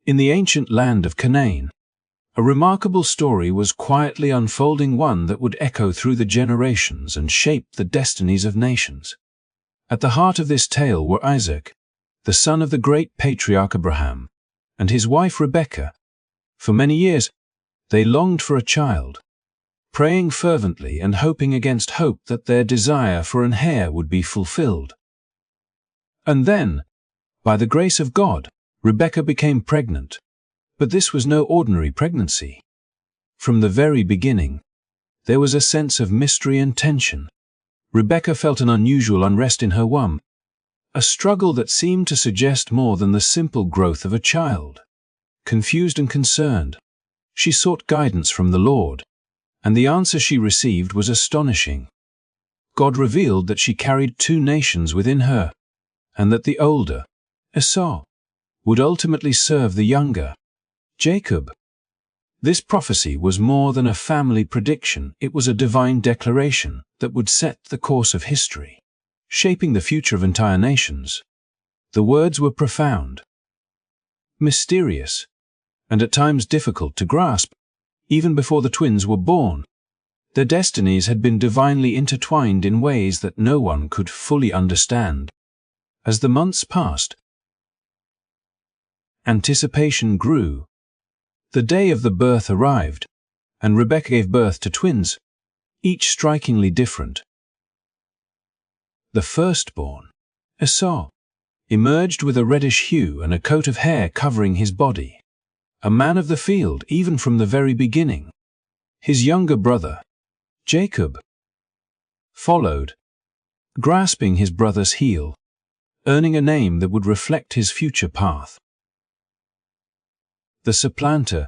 In the ancient land of Canaan, a remarkable story was quietly unfolding, one that would echo through the generations and shape the destinies of nations. At the heart of this tale were Isaac, the son of the great patriarch Abraham, and his wife Rebekah. For many years, they longed for a child, praying fervently and hoping against hope that their desire for an heir would be fulfilled. And then, by the grace of God, Rebekah became pregnant. But this was no ordinary pregnancy. From the very beginning, there was a sense of mystery and tension. Rebekah felt an unusual unrest in her womb, a struggle that seemed to suggest more than the simple growth of a child. Confused and concerned, she sought guidance from the Lord, and the answer she received was astonishing. God revealed that she carried two nations within her, and that the older, Esau, would ultimately serve the younger, Jacob. This prophecy was more than a family prediction, it was a divine declaration that would set the course of history, shaping the future of entire nations. The words were profound, mysterious, and at times difficult to grasp. Even before the twins were born, their destinies had been divinely intertwined in ways that no one could fully understand. As the months passed, anticipation grew. The day of the birth arrived, and Rebekah gave birth to twins, each strikingly different. The firstborn, Esau, emerged with a reddish hue and a coat of hair covering his body, a man of the field even from the very beginning. His younger brother, Jacob, followed, grasping his brother's heel, earning a name that would reflect his future path. The supplanter.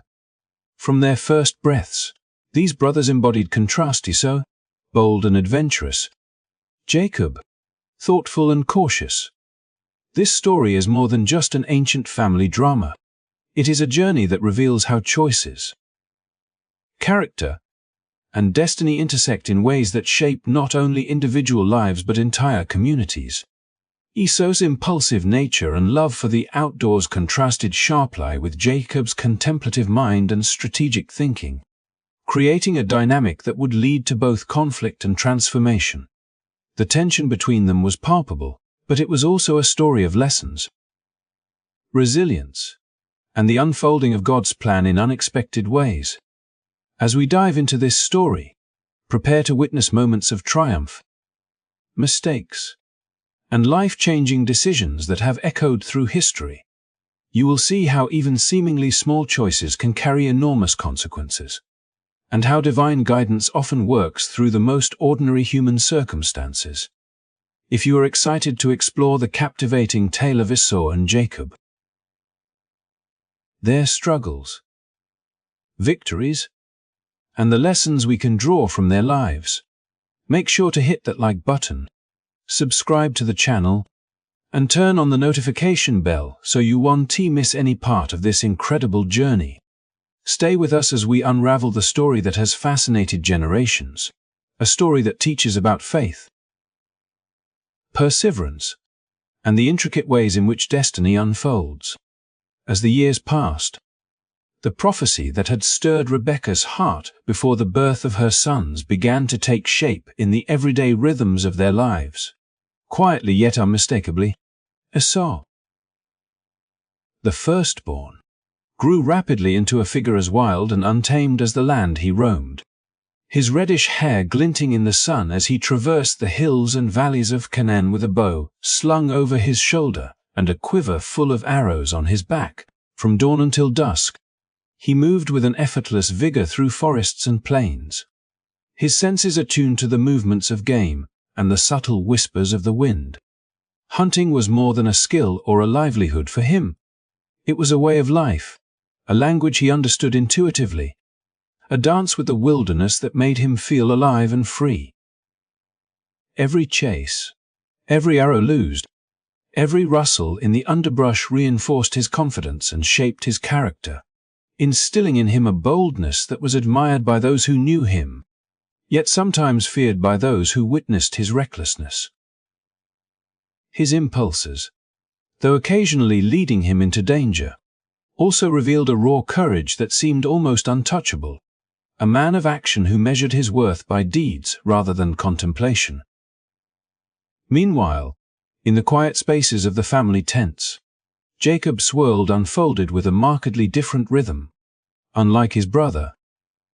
From their first breaths, these brothers embodied contrast: Esau, bold and adventurous; Jacob, thoughtful and cautious. This story is more than just an ancient family drama. It is a journey that reveals how choices, character, and destiny intersect in ways that shape not only individual lives but entire communities. Esau's impulsive nature and love for the outdoors contrasted sharply with Jacob's contemplative mind and strategic thinking, creating a dynamic that would lead to both conflict and transformation. The tension between them was palpable, but it was also a story of lessons, resilience, and the unfolding of God's plan in unexpected ways. As we dive into this story, prepare to witness moments of triumph, mistakes, and life-changing decisions that have echoed through history. You will see how even seemingly small choices can carry enormous consequences, and how divine guidance often works through the most ordinary human circumstances. If you are excited to explore the captivating tale of Esau and Jacob, their struggles, victories, and the lessons we can draw from their lives, make sure to hit that like button, subscribe to the channel, and turn on the notification bell so you won't miss any part of this incredible journey. Stay with us as we unravel the story that has fascinated generations, a story that teaches about faith, perseverance, and the intricate ways in which destiny unfolds. As the years passed, the prophecy that had stirred Rebekah's heart before the birth of her sons began to take shape in the everyday rhythms of their lives. Quietly yet unmistakably, Esau, the firstborn, grew rapidly into a figure as wild and untamed as the land he roamed. His reddish hair glinting in the sun as he traversed the hills and valleys of Canaan with a bow slung over his shoulder and a quiver full of arrows on his back. From dawn until dusk, he moved with an effortless vigor through forests and plains, his senses attuned to the movements of game and the subtle whispers of the wind. Hunting was more than a skill or a livelihood for him. It was a way of life, a language he understood intuitively, a dance with the wilderness that made him feel alive and free. Every chase, every arrow loosed, every rustle in the underbrush reinforced his confidence and shaped his character, instilling in him a boldness that was admired by those who knew him, yet sometimes feared by those who witnessed his recklessness. His impulses, though occasionally leading him into danger, also revealed a raw courage that seemed almost untouchable, a man of action who measured his worth by deeds rather than contemplation. Meanwhile, in the quiet spaces of the family tents, Jacob's world unfolded with a markedly different rhythm. Unlike his brother,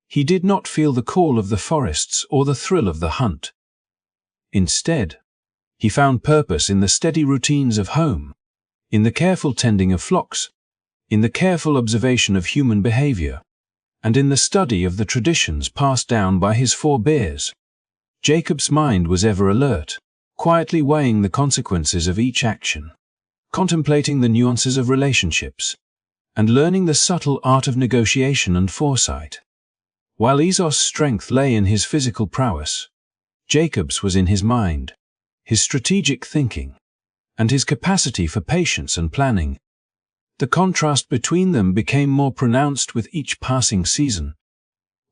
he did not feel the call of the forests or the thrill of the hunt. Instead, he found purpose in the steady routines of home, in the careful tending of flocks, in the careful observation of human behavior, and in the study of the traditions passed down by his forebears. Jacob's mind was ever alert, quietly weighing the consequences of each action, contemplating the nuances of relationships, and learning the subtle art of negotiation and foresight. While Esau's strength lay in his physical prowess, Jacob's was in his mind, his strategic thinking, and his capacity for patience and planning. The contrast between them became more pronounced with each passing season.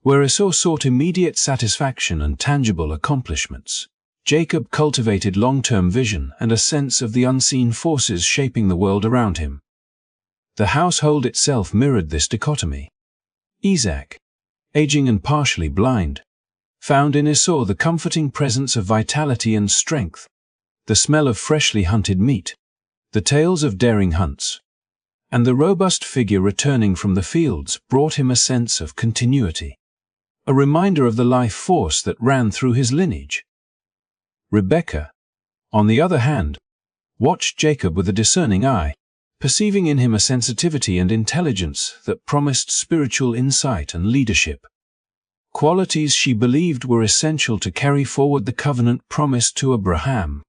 Where Esau sought immediate satisfaction and tangible accomplishments, Jacob cultivated long-term vision and a sense of the unseen forces shaping the world around him. The household itself mirrored this dichotomy. Isaac, aging and partially blind, found in Esau the comforting presence of vitality and strength, the smell of freshly hunted meat, the tales of daring hunts, and the robust figure returning from the fields brought him a sense of continuity, a reminder of the life force that ran through his lineage. Rebekah, on the other hand, watched Jacob with a discerning eye, perceiving in him a sensitivity and intelligence that promised spiritual insight and leadership, qualities she believed were essential to carry forward the covenant promised to Abraham.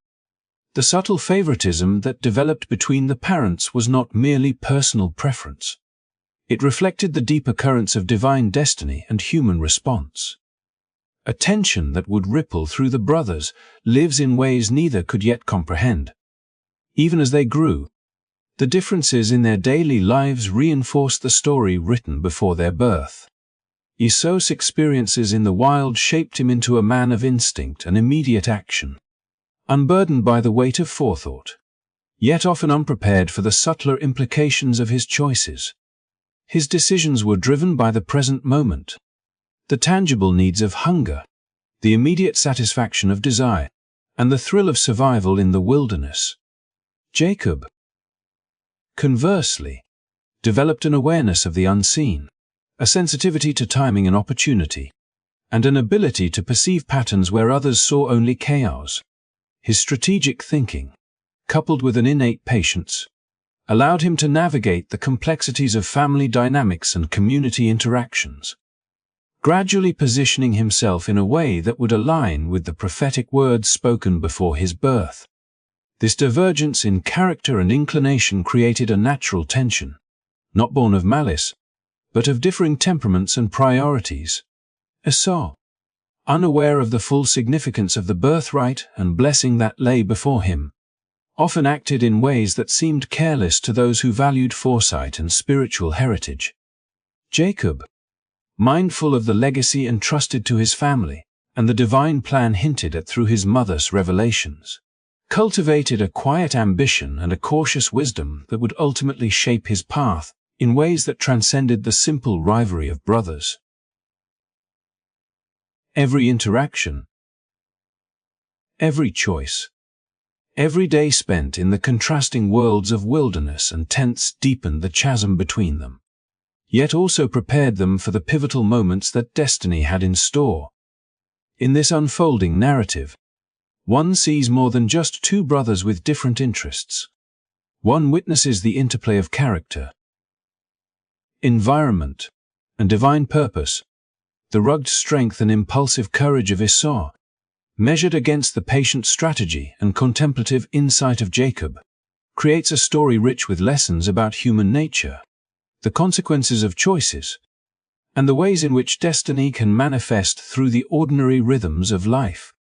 The subtle favoritism that developed between the parents was not merely personal preference. It reflected the deeper currents of divine destiny and human response. A tension that would ripple through the brothers lives in ways neither could yet comprehend. Even as they grew, the differences in their daily lives reinforced the story written before their birth. Esau's experiences in the wild shaped him into a man of instinct and immediate action, unburdened by the weight of forethought, yet often unprepared for the subtler implications of his choices. His decisions were driven by the present moment, the tangible needs of hunger, the immediate satisfaction of desire, and the thrill of survival in the wilderness. Jacob, conversely, developed an awareness of the unseen, a sensitivity to timing and opportunity, and an ability to perceive patterns where others saw only chaos. His strategic thinking, coupled with an innate patience, allowed him to navigate the complexities of family dynamics and community interactions, gradually positioning himself in a way that would align with the prophetic words spoken before his birth. This divergence in character and inclination created a natural tension, not born of malice, but of differing temperaments and priorities. Esau, unaware of the full significance of the birthright and blessing that lay before him, often acted in ways that seemed careless to those who valued foresight and spiritual heritage. Jacob, mindful of the legacy entrusted to his family and the divine plan hinted at through his mother's revelations, cultivated a quiet ambition and a cautious wisdom that would ultimately shape his path in ways that transcended the simple rivalry of brothers. Every interaction, every choice, every day spent in the contrasting worlds of wilderness and tents deepened the chasm between them, yet also prepared them for the pivotal moments that destiny had in store. In this unfolding narrative, one sees more than just two brothers with different interests. One witnesses the interplay of character, environment, and divine purpose, the rugged strength and impulsive courage of Esau, measured against the patient strategy and contemplative insight of Jacob, creates a story rich with lessons about human nature, the consequences of choices, and the ways in which destiny can manifest through the ordinary rhythms of life.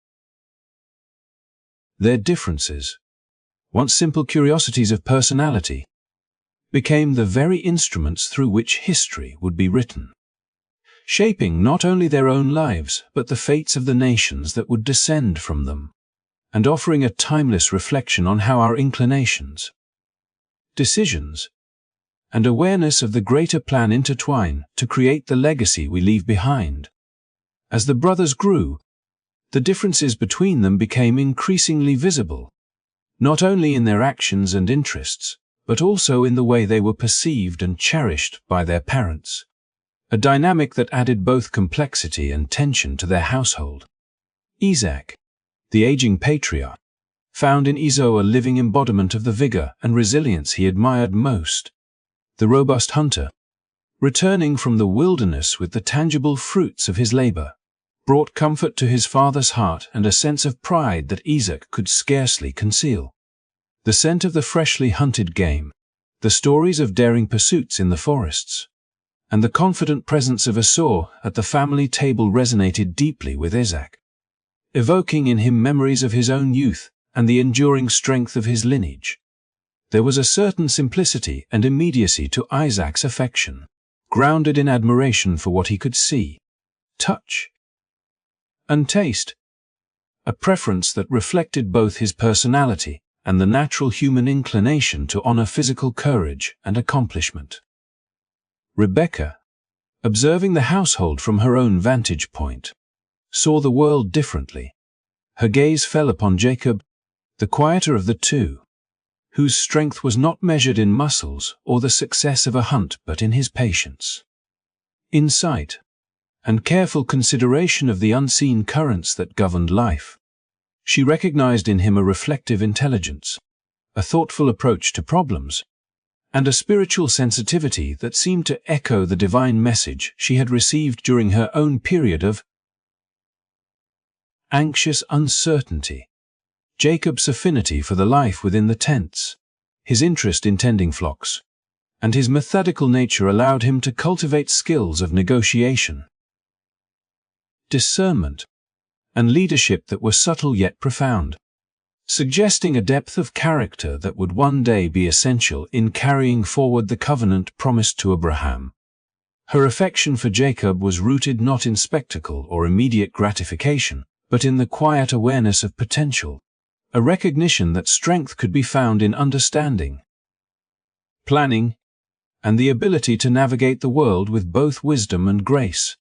Their differences, once simple curiosities of personality, became the very instruments through which history would be written, shaping not only their own lives but the fates of the nations that would descend from them, and offering a timeless reflection on how our inclinations, decisions, and awareness of the greater plan intertwine to create the legacy we leave behind. As the brothers grew, the differences between them became increasingly visible, not only in their actions and interests, but also in the way they were perceived and cherished by their parents, a dynamic that added both complexity and tension to their household. Isaac, the aging patriarch, found in Esau a living embodiment of the vigor and resilience he admired most. The robust hunter, returning from the wilderness with the tangible fruits of his labor, brought comfort to his father's heart and a sense of pride that Isaac could scarcely conceal. The scent of the freshly hunted game, the stories of daring pursuits in the forests, and the confident presence of Esau at the family table resonated deeply with Isaac, evoking in him memories of his own youth and the enduring strength of his lineage. There was a certain simplicity and immediacy to Isaac's affection, grounded in admiration for what he could see, touch, and taste, a preference that reflected both his personality and the natural human inclination to honor physical courage and accomplishment. Rebekah, observing the household from her own vantage point, saw the world differently. Her gaze fell upon Jacob, the quieter of the two, whose strength was not measured in muscles or the success of a hunt but in his patience, insight, and careful consideration of the unseen currents that governed life. She recognized in him a reflective intelligence, a thoughtful approach to problems, and a spiritual sensitivity that seemed to echo the divine message she had received during her own period of anxious uncertainty. Jacob's affinity for the life within the tents, his interest in tending flocks, and his methodical nature allowed him to cultivate skills of negotiation, discernment, and leadership that were subtle yet profound, suggesting a depth of character that would one day be essential in carrying forward the covenant promised to Abraham. Her affection for Jacob was rooted not in spectacle or immediate gratification, but in the quiet awareness of potential, a recognition that strength could be found in understanding, planning, and the ability to navigate the world with both wisdom and grace.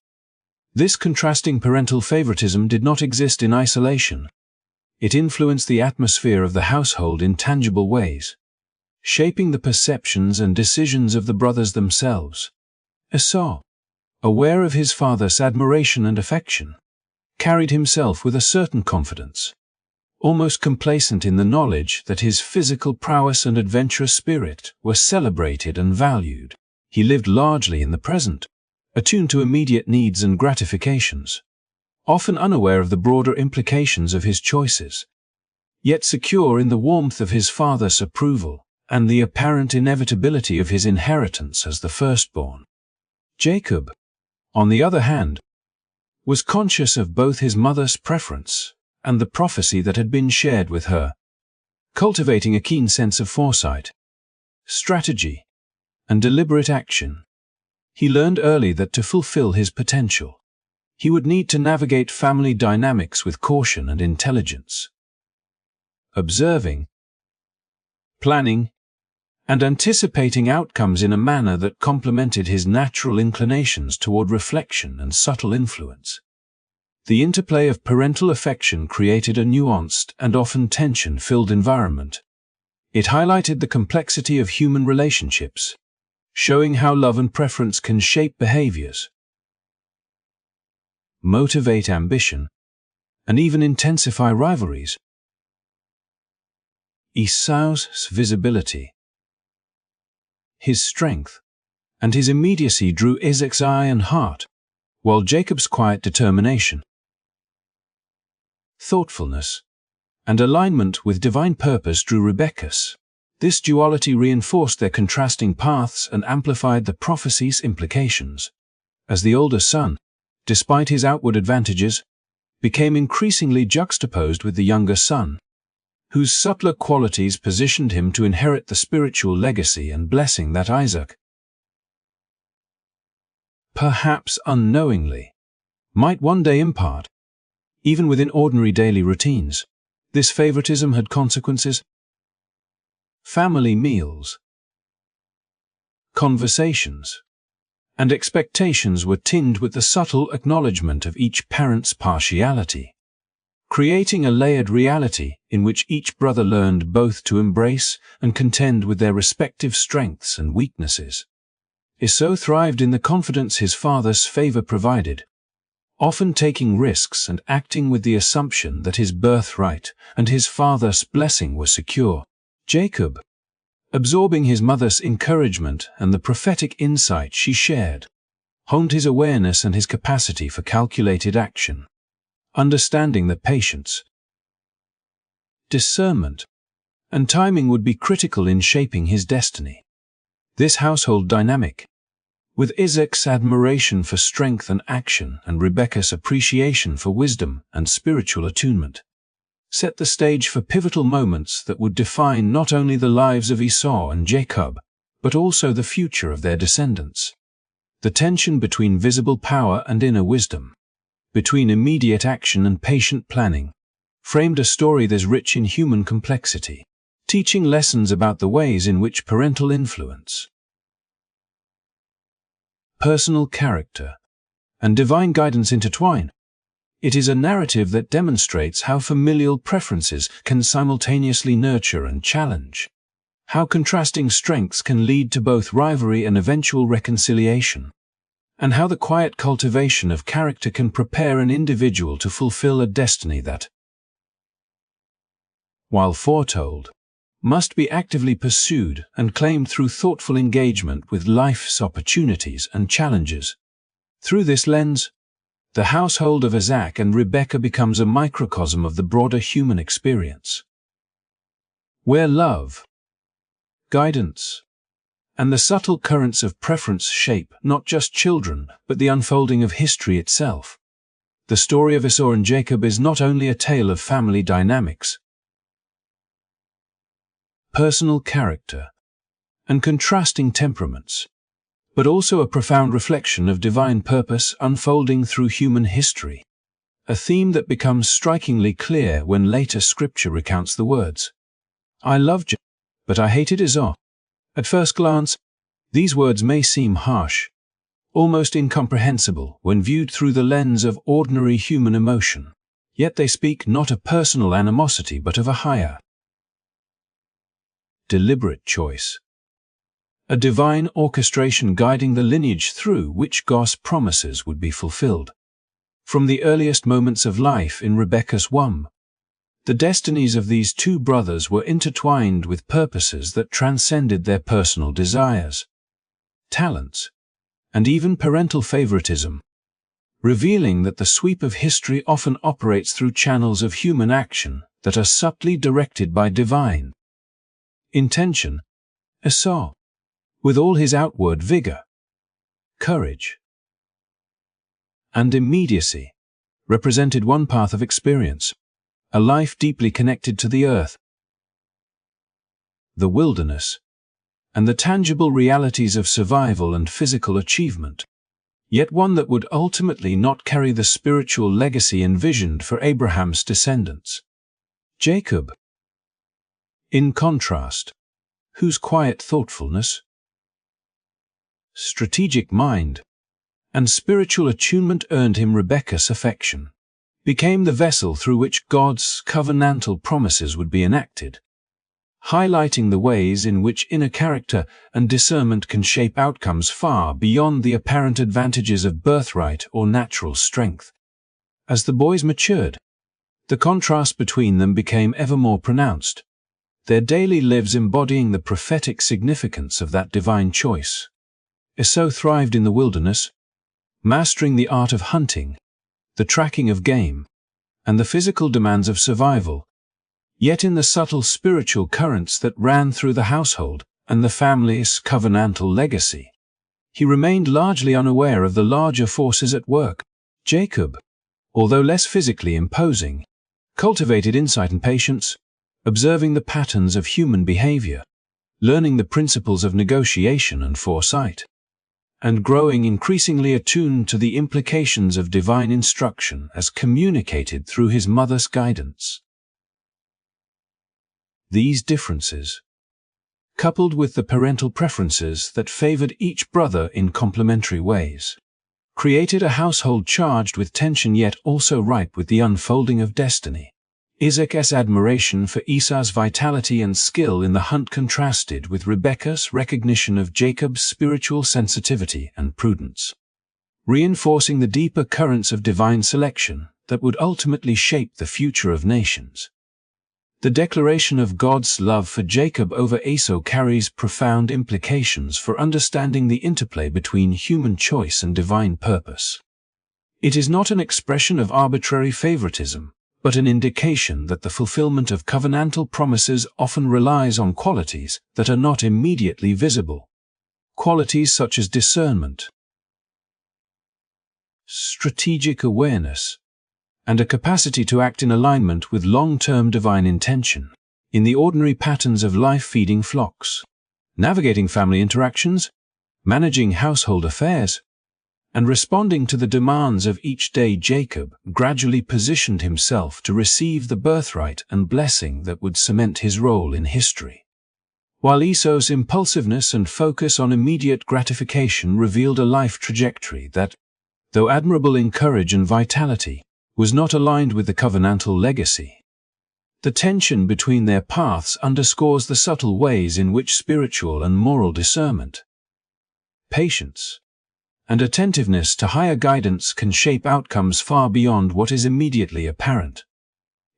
This contrasting parental favoritism did not exist in isolation. It influenced the atmosphere of the household in tangible ways, shaping the perceptions and decisions of the brothers themselves. Esau, aware of his father's admiration and affection, carried himself with a certain confidence, almost complacent in the knowledge that his physical prowess and adventurous spirit were celebrated and valued. He lived largely in the present, attuned to immediate needs and gratifications, often unaware of the broader implications of his choices, yet secure in the warmth of his father's approval and the apparent inevitability of his inheritance as the firstborn. Jacob, on the other hand, was conscious of both his mother's preference and the prophecy that had been shared with her, cultivating a keen sense of foresight, strategy, and deliberate action. He learned early that to fulfill his potential, he would need to navigate family dynamics with caution and intelligence, observing, planning, and anticipating outcomes in a manner that complemented his natural inclinations toward reflection and subtle influence. The interplay of parental affection created a nuanced and often tension-filled environment. It highlighted the complexity of human relationships, showing how love and preference can shape behaviors, motivate ambition, and even intensify rivalries. Esau's visibility, his strength, and his immediacy drew Isaac's eye and heart, while Jacob's quiet determination, thoughtfulness, and alignment with divine purpose drew Rebekah's. This duality reinforced their contrasting paths and amplified the prophecy's implications, as the older son, despite his outward advantages, became increasingly juxtaposed with the younger son, whose subtler qualities positioned him to inherit the spiritual legacy and blessing that Isaac, perhaps unknowingly, might one day impart. Even within ordinary daily routines, this favoritism had consequences. Family meals, conversations, and expectations were tinged with the subtle acknowledgement of each parent's partiality, creating a layered reality in which each brother learned both to embrace and contend with their respective strengths and weaknesses. Esau thrived in the confidence his father's favor provided, often taking risks and acting with the assumption that his birthright and his father's blessing were secure. Jacob, absorbing his mother's encouragement and the prophetic insight she shared, honed his awareness and his capacity for calculated action, understanding that patience, discernment, and timing would be critical in shaping his destiny. This household dynamic, with Isaac's admiration for strength and action and Rebekah's appreciation for wisdom and spiritual attunement, set the stage for pivotal moments that would define not only the lives of Esau and Jacob, but also the future of their descendants. The tension between visible power and inner wisdom, between immediate action and patient planning, framed a story that's rich in human complexity, teaching lessons about the ways in which parental influence, personal character, and divine guidance intertwine. It is a narrative that demonstrates how familial preferences can simultaneously nurture and challenge, how contrasting strengths can lead to both rivalry and eventual reconciliation, and how the quiet cultivation of character can prepare an individual to fulfill a destiny that, while foretold, must be actively pursued and claimed through thoughtful engagement with life's opportunities and challenges. Through this lens, the household of Isaac and Rebekah becomes a microcosm of the broader human experience, where love, guidance, and the subtle currents of preference shape not just children, but the unfolding of history itself. The story of Esau and Jacob is not only a tale of family dynamics, personal character, and contrasting temperaments, but also a profound reflection of divine purpose unfolding through human history, a theme that becomes strikingly clear when later scripture recounts the words, "I loved Jacob, but I hated Esau." At first glance, these words may seem harsh, almost incomprehensible when viewed through the lens of ordinary human emotion, yet they speak not of personal animosity but of a higher, deliberate choice, a divine orchestration guiding the lineage through which God's promises would be fulfilled. From the earliest moments of life in Rebekah's womb, the destinies of these two brothers were intertwined with purposes that transcended their personal desires, talents, and even parental favoritism, revealing that the sweep of history often operates through channels of human action that are subtly directed by divine intention. Esau, with all his outward vigor, courage, and immediacy, represented one path of experience, a life deeply connected to the earth, the wilderness, and the tangible realities of survival and physical achievement, yet one that would ultimately not carry the spiritual legacy envisioned for Abraham's descendants. Jacob, in contrast, whose quiet thoughtfulness, strategic mind, and spiritual attunement earned him Rebekah's affection, became the vessel through which God's covenantal promises would be enacted, highlighting the ways in which inner character and discernment can shape outcomes far beyond the apparent advantages of birthright or natural strength. As the boys matured, the contrast between them became ever more pronounced, their daily lives embodying the prophetic significance of that divine choice. Esau thrived in the wilderness, mastering the art of hunting, the tracking of game, and the physical demands of survival. Yet in the subtle spiritual currents that ran through the household and the family's covenantal legacy, he remained largely unaware of the larger forces at work. Jacob, although less physically imposing, cultivated insight and patience, observing the patterns of human behavior, learning the principles of negotiation and foresight, and growing increasingly attuned to the implications of divine instruction as communicated through his mother's guidance. These differences, coupled with the parental preferences that favored each brother in complementary ways, created a household charged with tension yet also ripe with the unfolding of destiny. Isaac's admiration for Esau's vitality and skill in the hunt contrasted with Rebekah's recognition of Jacob's spiritual sensitivity and prudence, reinforcing the deeper currents of divine selection that would ultimately shape the future of nations. The declaration of God's love for Jacob over Esau carries profound implications for understanding the interplay between human choice and divine purpose. It is not an expression of arbitrary favoritism, but an indication that the fulfillment of covenantal promises often relies on qualities that are not immediately visible. Qualities such as discernment, strategic awareness, and a capacity to act in alignment with long-term divine intention. In the ordinary patterns of life, feeding flocks, navigating family interactions, managing household affairs, and responding to the demands of each day, Jacob gradually positioned himself to receive the birthright and blessing that would cement his role in history. While Esau's impulsiveness and focus on immediate gratification revealed a life trajectory that, though admirable in courage and vitality, was not aligned with the covenantal legacy. The tension between their paths underscores the subtle ways in which spiritual and moral discernment, patience, and attentiveness to higher guidance can shape outcomes far beyond what is immediately apparent,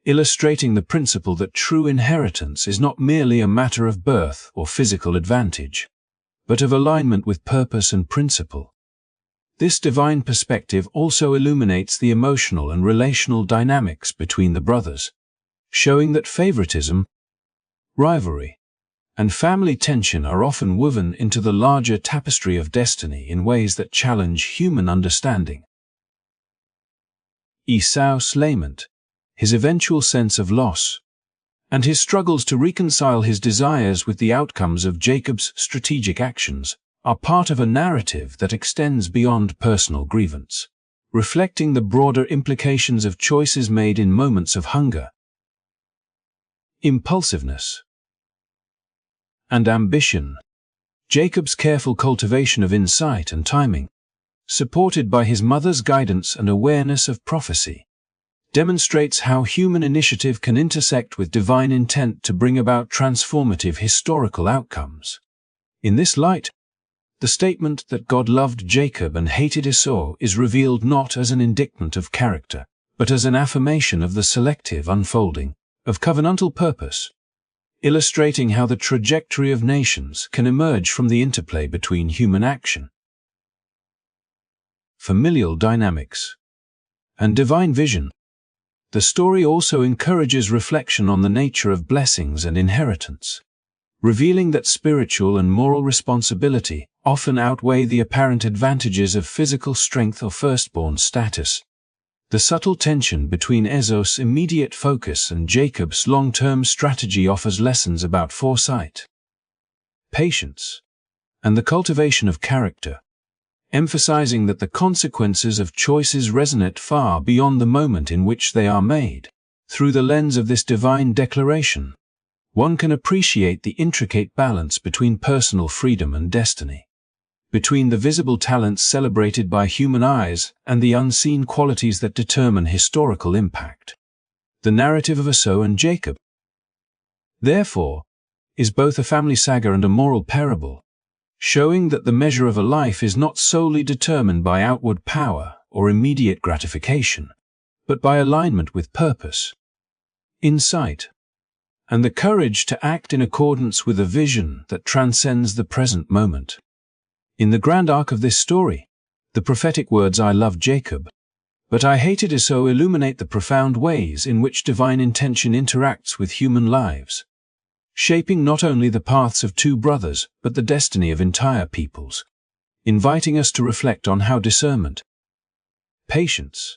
illustrating the principle that true inheritance is not merely a matter of birth or physical advantage, but of alignment with purpose and principle. This divine perspective also illuminates the emotional and relational dynamics between the brothers, showing that favoritism, rivalry, and family tension are often woven into the larger tapestry of destiny in ways that challenge human understanding. Esau's lament, his eventual sense of loss, and his struggles to reconcile his desires with the outcomes of Jacob's strategic actions are part of a narrative that extends beyond personal grievance, reflecting the broader implications of choices made in moments of hunger, impulsiveness, and ambition. Jacob's careful cultivation of insight and timing, supported by his mother's guidance and awareness of prophecy, demonstrates how human initiative can intersect with divine intent to bring about transformative historical outcomes. In this light, the statement that God loved Jacob and hated Esau is revealed not as an indictment of character, but as an affirmation of the selective unfolding of covenantal purpose, illustrating how the trajectory of nations can emerge from the interplay between human action, familial dynamics, and divine vision. The story also encourages reflection on the nature of blessings and inheritance, revealing that spiritual and moral responsibility often outweigh the apparent advantages of physical strength or firstborn status. The subtle tension between Esau's immediate focus and Jacob's long-term strategy offers lessons about foresight, patience, and the cultivation of character, emphasizing that the consequences of choices resonate far beyond the moment in which they are made. Through the lens of this divine declaration, one can appreciate the intricate balance between personal freedom and destiny, between the visible talents celebrated by human eyes and the unseen qualities that determine historical impact. The narrative of Esau and Jacob, therefore, is both a family saga and a moral parable, showing that the measure of a life is not solely determined by outward power or immediate gratification, but by alignment with purpose, insight, and the courage to act in accordance with a vision that transcends the present moment. In the grand arc of this story, the prophetic words "I loved Jacob, but I hated Esau" illuminate the profound ways in which divine intention interacts with human lives, shaping not only the paths of two brothers but the destiny of entire peoples, inviting us to reflect on how discernment, patience,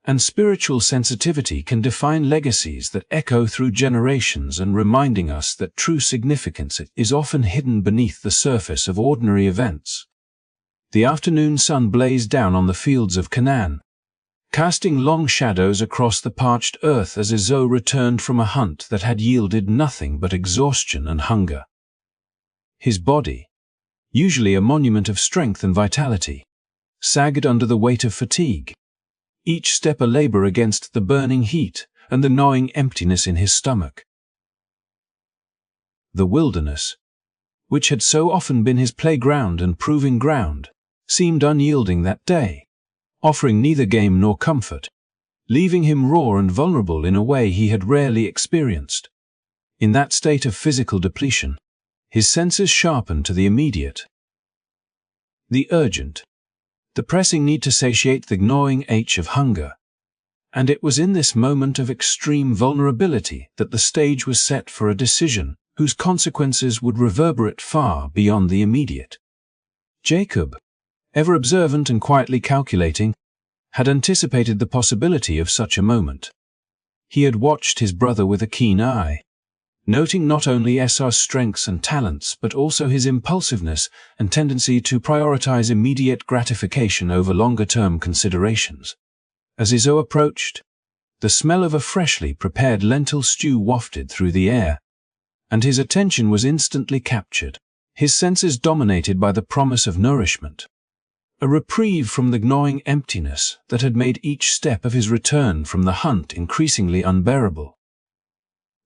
and spiritual sensitivity can define legacies that echo through generations, and reminding us that true significance is often hidden beneath the surface of ordinary events. The afternoon sun blazed down on the fields of Canaan, casting long shadows across the parched earth as Esau returned from a hunt that had yielded nothing but exhaustion and hunger. His body, usually a monument of strength and vitality, sagged under the weight of fatigue, each step a labor against the burning heat and the gnawing emptiness in his stomach. The wilderness, which had so often been his playground and proving ground, seemed unyielding that day, offering neither game nor comfort, leaving him raw and vulnerable in a way he had rarely experienced. In that state of physical depletion, his senses sharpened to the immediate, the urgent, the pressing need to satiate the gnawing ache of hunger. And it was in this moment of extreme vulnerability that the stage was set for a decision whose consequences would reverberate far beyond the immediate. Jacob, ever observant and quietly calculating, had anticipated the possibility of such a moment. He had watched his brother with a keen eye, noting not only Esau's strengths and talents but also his impulsiveness and tendency to prioritize immediate gratification over longer-term considerations. As Esau approached, the smell of a freshly prepared lentil stew wafted through the air, and his attention was instantly captured, his senses dominated by the promise of nourishment, a reprieve from the gnawing emptiness that had made each step of his return from the hunt increasingly unbearable.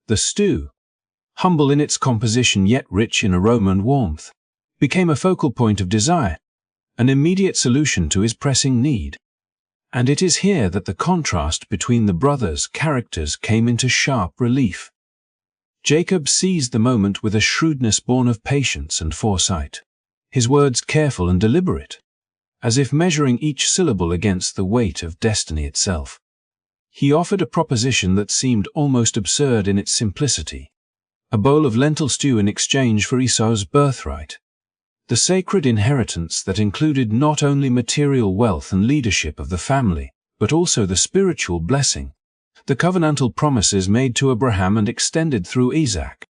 The stew, humble in its composition yet rich in aroma and warmth, became a focal point of desire, an immediate solution to his pressing need. And it is here that the contrast between the brothers' characters came into sharp relief. Jacob seized the moment with a shrewdness born of patience and foresight, his words careful and deliberate, as if measuring each syllable against the weight of destiny itself. He offered a proposition that seemed almost absurd in its simplicity, a bowl of lentil stew in exchange for Esau's birthright, the sacred inheritance that included not only material wealth and leadership of the family, but also the spiritual blessing, the covenantal promises made to Abraham and extended through Isaac.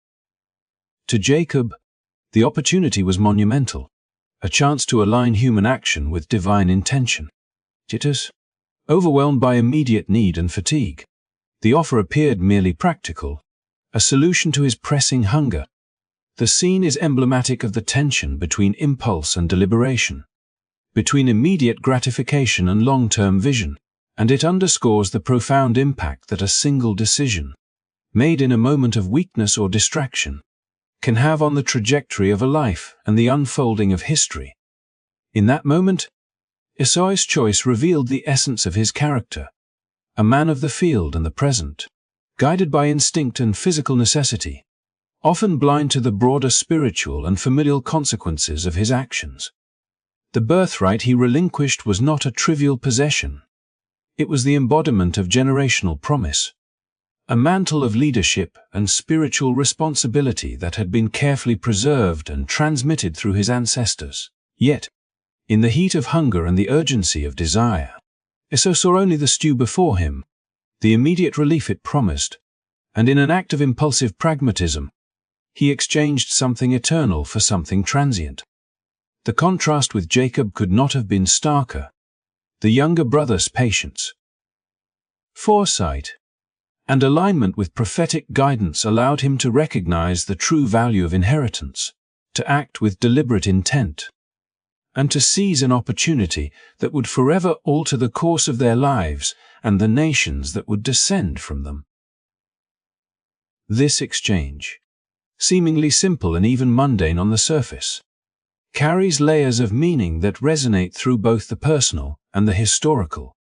To Jacob, the opportunity was monumental, a chance to align human action with divine intention. Yet, overwhelmed by immediate need and fatigue, the offer appeared merely practical, a solution to his pressing hunger. The scene is emblematic of the tension between impulse and deliberation, between immediate gratification and long-term vision, and it underscores the profound impact that a single decision, made in a moment of weakness or distraction, can have on the trajectory of a life and the unfolding of history. In that moment, Esau's choice revealed the essence of his character, a man of the field and the present, guided by instinct and physical necessity, often blind to the broader spiritual and familial consequences of his actions. The birthright he relinquished was not a trivial possession. It was the embodiment of generational promise, a mantle of leadership and spiritual responsibility that had been carefully preserved and transmitted through his ancestors. Yet, in the heat of hunger and the urgency of desire, Esau saw only the stew before him, the immediate relief it promised, and in an act of impulsive pragmatism, he exchanged something eternal for something transient. The contrast with Jacob could not have been starker. The younger brother's patience, foresight, and alignment with prophetic guidance allowed him to recognize the true value of inheritance, to act with deliberate intent, and to seize an opportunity that would forever alter the course of their lives and the nations that would descend from them. This exchange, seemingly simple and even mundane on the surface, carries layers of meaning that resonate through both the personal and the historical.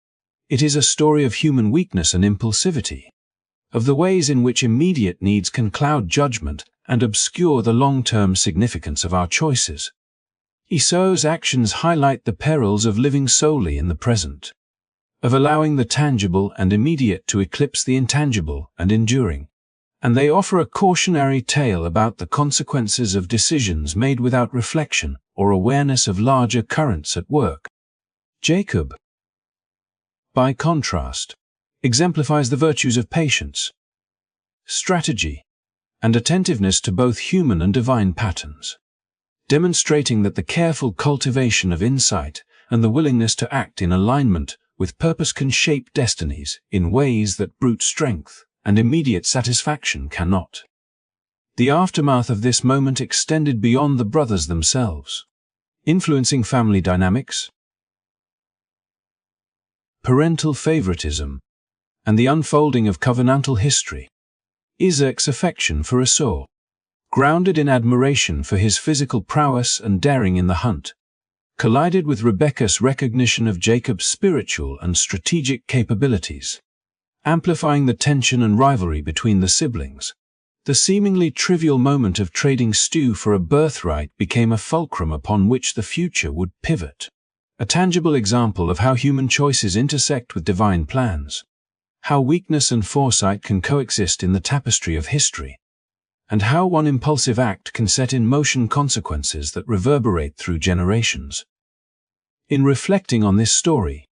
It is a story of human weakness and impulsivity, of the ways in which immediate needs can cloud judgment and obscure the long-term significance of our choices. Esau's actions highlight the perils of living solely in the present, of allowing the tangible and immediate to eclipse the intangible and enduring, and they offer a cautionary tale about the consequences of decisions made without reflection or awareness of larger currents at work. Jacob, by contrast, exemplifies the virtues of patience, strategy, and attentiveness to both human and divine patterns, demonstrating that the careful cultivation of insight and the willingness to act in alignment with purpose can shape destinies in ways that brute strength and immediate satisfaction cannot. The aftermath of this moment extended beyond the brothers themselves, influencing family dynamics, parental favoritism, and the unfolding of covenantal history. Isaac's affection for Esau, grounded in admiration for his physical prowess and daring in the hunt, collided with Rebekah's recognition of Jacob's spiritual and strategic capabilities, amplifying the tension and rivalry between the siblings. The seemingly trivial moment of trading stew for a birthright became a fulcrum upon which the future would pivot, a tangible example of how human choices intersect with divine plans, how weakness and foresight can coexist in the tapestry of history, and how one impulsive act can set in motion consequences that reverberate through generations. In reflecting on this story,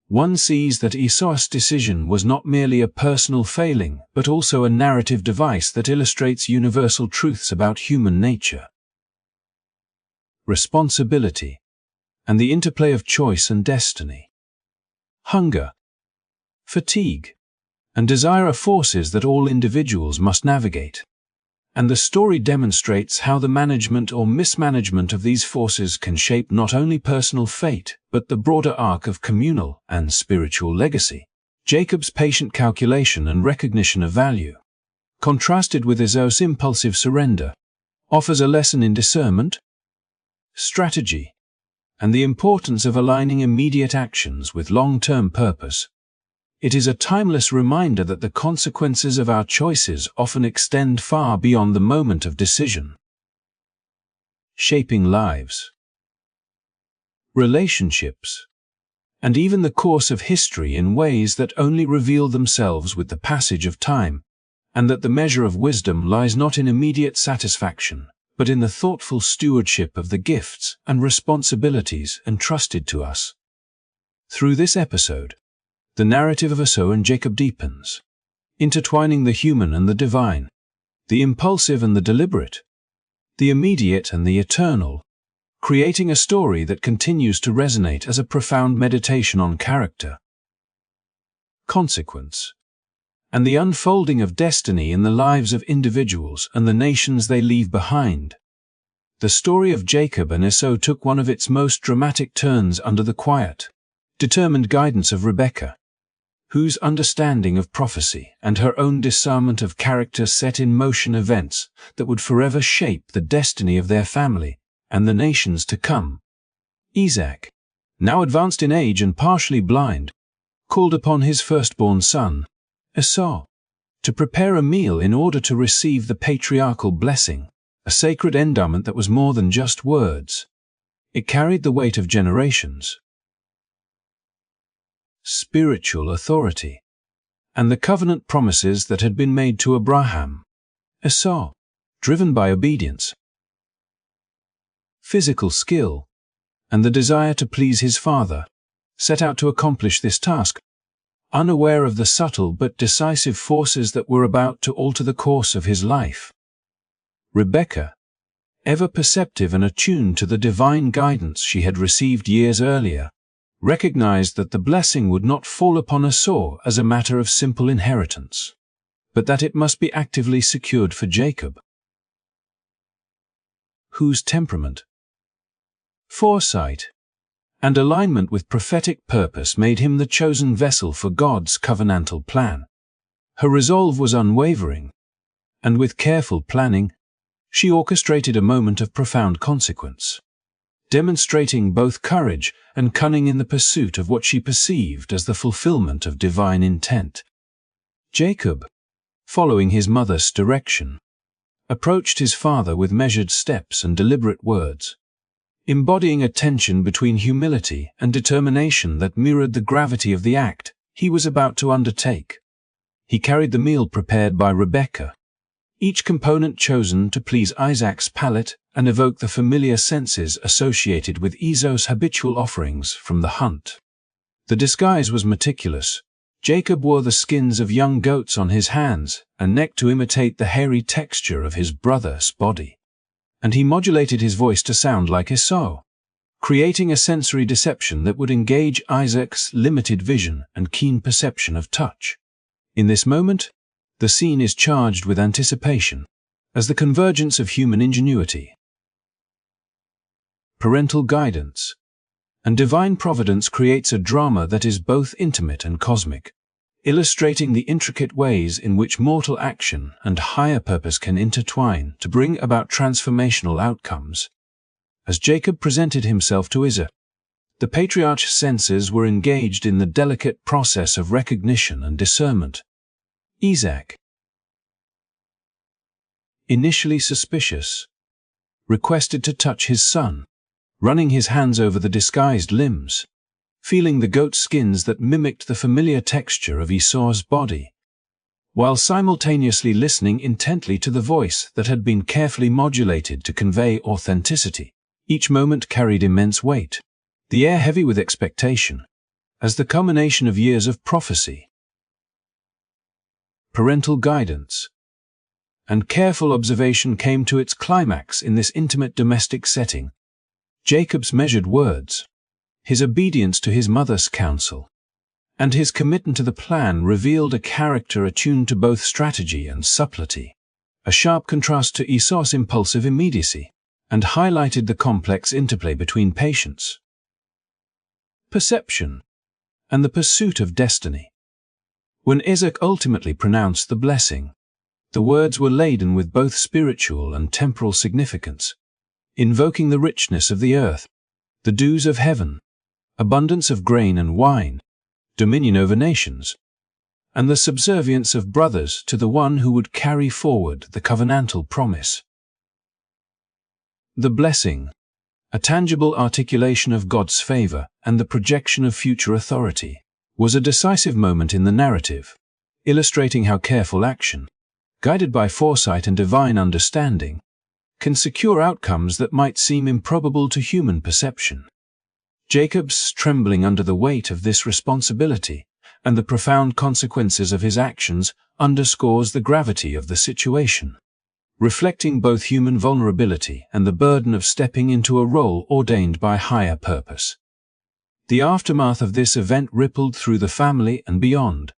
one sees that Esau's decision was not merely a personal failing, but also a narrative device that illustrates universal truths about human nature, responsibility, and the interplay of choice and destiny. Hunger, fatigue, and desire are forces that all individuals must navigate, and the story demonstrates how the management or mismanagement of these forces can shape not only personal fate, but the broader arc of communal and spiritual legacy. Jacob's patient calculation and recognition of value, contrasted with Esau's impulsive surrender, offers a lesson in discernment, strategy, and the importance of aligning immediate actions with long-term purpose. It is a timeless reminder that the consequences of our choices often extend far beyond the moment of decision. Shaping lives, relationships, and even the course of history in ways that only reveal themselves with the passage of time, and that the measure of wisdom lies not in immediate satisfaction, but in the thoughtful stewardship of the gifts and responsibilities entrusted to us. Through this episode, the narrative of Esau and Jacob deepens, intertwining the human and the divine, the impulsive and the deliberate, the immediate and the eternal, creating a story that continues to resonate as a profound meditation on character, consequence, and the unfolding of destiny in the lives of individuals and the nations they leave behind. The story of Jacob and Esau took one of its most dramatic turns under the quiet, determined guidance of Rebekah, whose understanding of prophecy and her own discernment of character set in motion events that would forever shape the destiny of their family and the nations to come. Isaac, now advanced in age and partially blind, called upon his firstborn son, Esau, to prepare a meal in order to receive the patriarchal blessing, a sacred endowment that was more than just words. It carried the weight of generations, spiritual authority, and the covenant promises that had been made to Abraham. Esau, driven by obedience, physical skill, and the desire to please his father, set out to accomplish this task, unaware of the subtle but decisive forces that were about to alter the course of his life. Rebekah, ever perceptive and attuned to the divine guidance she had received years earlier, recognized that the blessing would not fall upon Esau as a matter of simple inheritance, but that it must be actively secured for Jacob, whose temperament, foresight, and alignment with prophetic purpose made him the chosen vessel for God's covenantal plan. Her resolve was unwavering, and with careful planning, she orchestrated a moment of profound consequence, demonstrating both courage and cunning in the pursuit of what she perceived as the fulfillment of divine intent. Jacob, following his mother's direction, approached his father with measured steps and deliberate words, embodying a tension between humility and determination that mirrored the gravity of the act he was about to undertake. He carried the meal prepared by Rebekah, each component chosen to please Isaac's palate and evoke the familiar senses associated with Esau's habitual offerings from the hunt. The disguise was meticulous. Jacob wore the skins of young goats on his hands and neck to imitate the hairy texture of his brother's body, and he modulated his voice to sound like Esau, creating a sensory deception that would engage Isaac's limited vision and keen perception of touch. In this moment, the scene is charged with anticipation. as the convergence of human ingenuity, parental guidance, and divine providence creates a drama that is both intimate and cosmic, illustrating the intricate ways in which mortal action and higher purpose can intertwine to bring about transformational outcomes. As Jacob presented himself to Esau, the patriarch's senses were engaged in the delicate process of recognition and discernment. Isaac, initially suspicious, requested to touch his son, running his hands over the disguised limbs, feeling the goat skins that mimicked the familiar texture of Esau's body, while simultaneously listening intently to the voice that had been carefully modulated to convey authenticity. Each moment carried immense weight, the air heavy with expectation, as the culmination of years of prophecy, parental guidance, and careful observation came to its climax in this intimate domestic setting. Jacob's measured words, his obedience to his mother's counsel, and his commitment to the plan revealed a character attuned to both strategy and subtlety, a sharp contrast to Esau's impulsive immediacy, and highlighted the complex interplay between patience, perception, and the pursuit of destiny. When Isaac ultimately pronounced the blessing, the words were laden with both spiritual and temporal significance, invoking the richness of the earth, the dews of heaven, abundance of grain and wine, dominion over nations, and the subservience of brothers to the one who would carry forward the covenantal promise. The blessing, a tangible articulation of God's favor and the projection of future authority, was a decisive moment in the narrative, illustrating how careful action, guided by foresight and divine understanding, can secure outcomes that might seem improbable to human perception. Jacob's trembling under the weight of this responsibility and the profound consequences of his actions underscores the gravity of the situation, reflecting both human vulnerability and the burden of stepping into a role ordained by higher purpose. The aftermath of this event rippled through the family and beyond,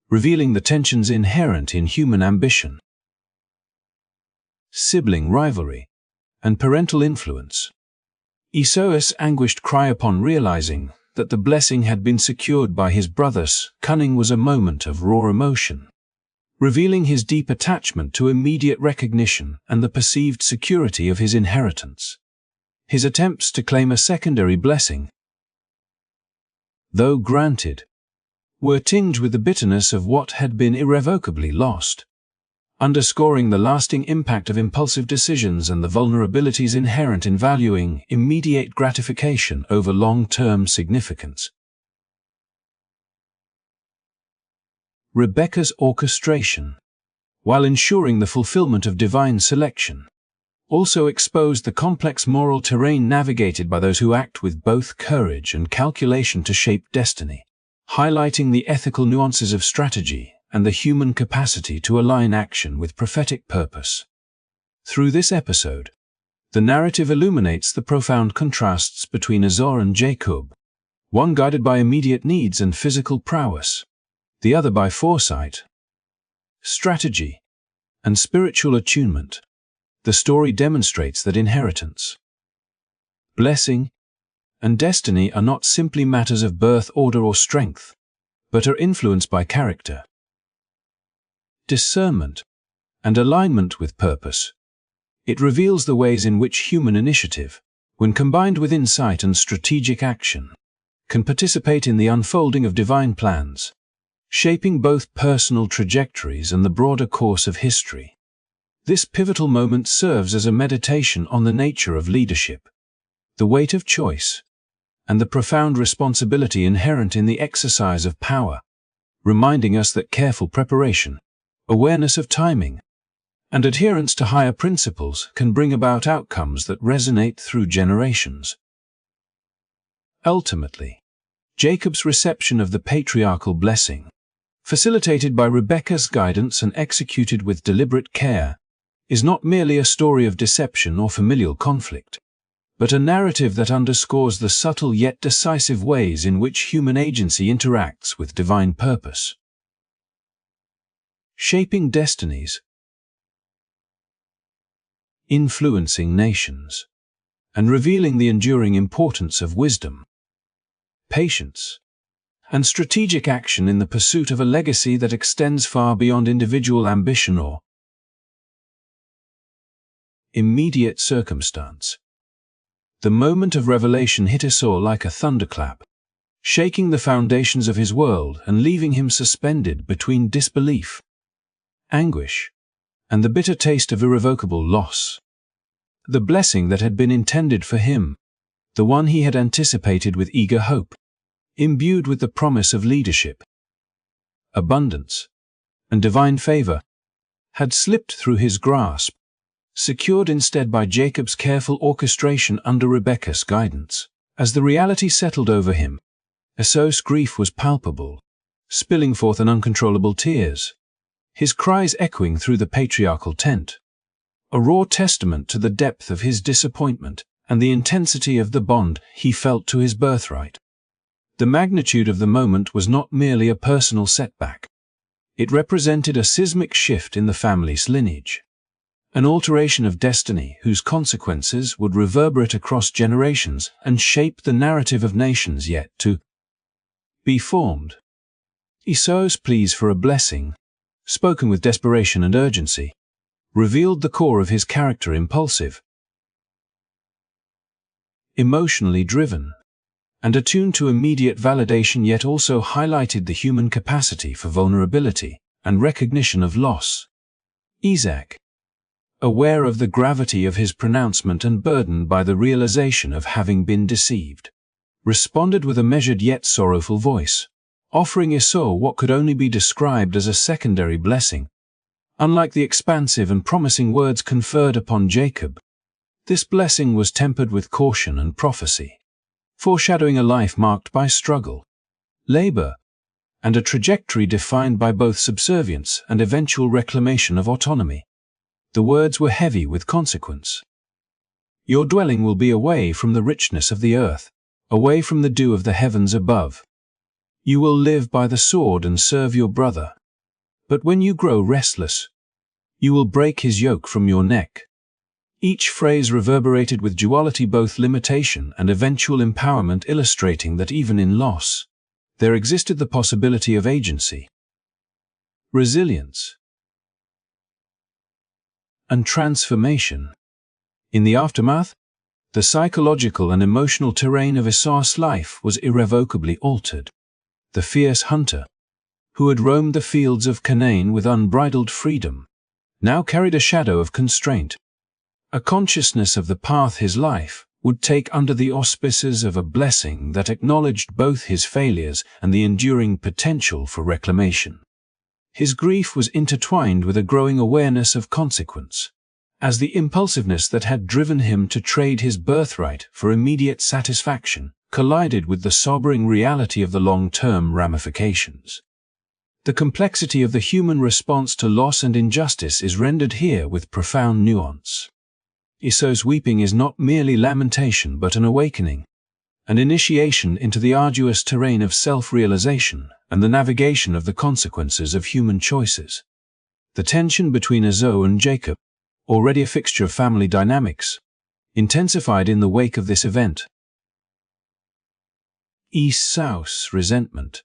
revealing the tensions inherent in human ambition, sibling rivalry, and parental influence. Esau's anguished cry upon realizing that the blessing had been secured by his brother's cunning was a moment of raw emotion, revealing his deep attachment to immediate recognition and the perceived security of his inheritance. His attempts to claim a secondary blessing, though granted, were tinged with the bitterness of what had been irrevocably lost, underscoring the lasting impact of impulsive decisions and the vulnerabilities inherent in valuing immediate gratification over long-term significance. Rebekah's orchestration, while ensuring the fulfillment of divine selection, also exposed the complex moral terrain navigated by those who act with both courage and calculation to shape destiny, highlighting the ethical nuances of strategy and the human capacity to align action with prophetic purpose. Through this episode, the narrative illuminates the profound contrasts between Esau and Jacob, one guided by immediate needs and physical prowess, the other by foresight, strategy, and spiritual attunement. The story demonstrates that inheritance, blessing, and destiny are not simply matters of birth order or strength, but are influenced by character, discernment, and alignment with purpose. It reveals the ways in which human initiative, when combined with insight and strategic action, can participate in the unfolding of divine plans, shaping both personal trajectories and the broader course of history. This pivotal moment serves as a meditation on the nature of leadership, the weight of choice, and the profound responsibility inherent in the exercise of power, reminding us that careful preparation, awareness of timing, and adherence to higher principles can bring about outcomes that resonate through generations. Ultimately, Jacob's reception of the patriarchal blessing, facilitated by Rebekah's guidance and executed with deliberate care, is not merely a story of deception or familial conflict, but a narrative that underscores the subtle yet decisive ways in which human agency interacts with divine purpose. Shaping destinies. influencing nations, and revealing the enduring importance of wisdom, patience, and strategic action in the pursuit of a legacy that extends far beyond individual ambition or immediate circumstance. The moment of revelation hit Esau like a thunderclap, shaking the foundations of his world and leaving him suspended between disbelief, anguish, and the bitter taste of irrevocable loss. The blessing that had been intended for him, the one he had anticipated with eager hope, imbued with the promise of leadership, abundance, and divine favor, had slipped through his grasp, secured instead by Jacob's careful orchestration under Rebekah's guidance. As the reality settled over him, Esau's grief was palpable, spilling forth in uncontrollable tears, his cries echoing through the patriarchal tent, a raw testament to the depth of his disappointment and the intensity of the bond he felt to his birthright. The magnitude of the moment was not merely a personal setback. It represented a seismic shift in the family's lineage, an alteration of destiny whose consequences would reverberate across generations and shape the narrative of nations yet to be formed. Esau's pleas for a blessing, spoken with desperation and urgency, revealed the core of his character: impulsive, emotionally driven, and attuned to immediate validation, yet also highlighted the human capacity for vulnerability and recognition of loss. Isaac, aware of the gravity of his pronouncement and burdened by the realization of having been deceived, responded with a measured yet sorrowful voice, offering Esau what could only be described as a secondary blessing. Unlike the expansive and promising words conferred upon Jacob, this blessing was tempered with caution and prophecy, foreshadowing a life marked by struggle, labor, and a trajectory defined by both subservience and eventual reclamation of autonomy. The words were heavy with consequence. Your dwelling will be away from the richness of the earth, away from the dew of the heavens above. You will live by the sword and serve your brother. But when you grow restless, you will break his yoke from your neck. Each phrase reverberated with duality, both limitation and eventual empowerment, illustrating that even in loss, there existed the possibility of agency, resilience, and transformation. In the aftermath, the psychological and emotional terrain of Esau's life was irrevocably altered. The fierce hunter, who had roamed the fields of Canaan with unbridled freedom, now carried a shadow of constraint, a consciousness of the path his life would take under the auspices of a blessing that acknowledged both his failures and the enduring potential for reclamation. His grief was intertwined with a growing awareness of consequence, as the impulsiveness that had driven him to trade his birthright for immediate satisfaction collided with the sobering reality of the long-term ramifications. The complexity of the human response to loss and injustice is rendered here with profound nuance. Esau's weeping is not merely lamentation but an awakening, an initiation into the arduous terrain of self-realization and the navigation of the consequences of human choices. The tension between Esau and Jacob, already a fixture of family dynamics, intensified in the wake of this event. Esau's resentment,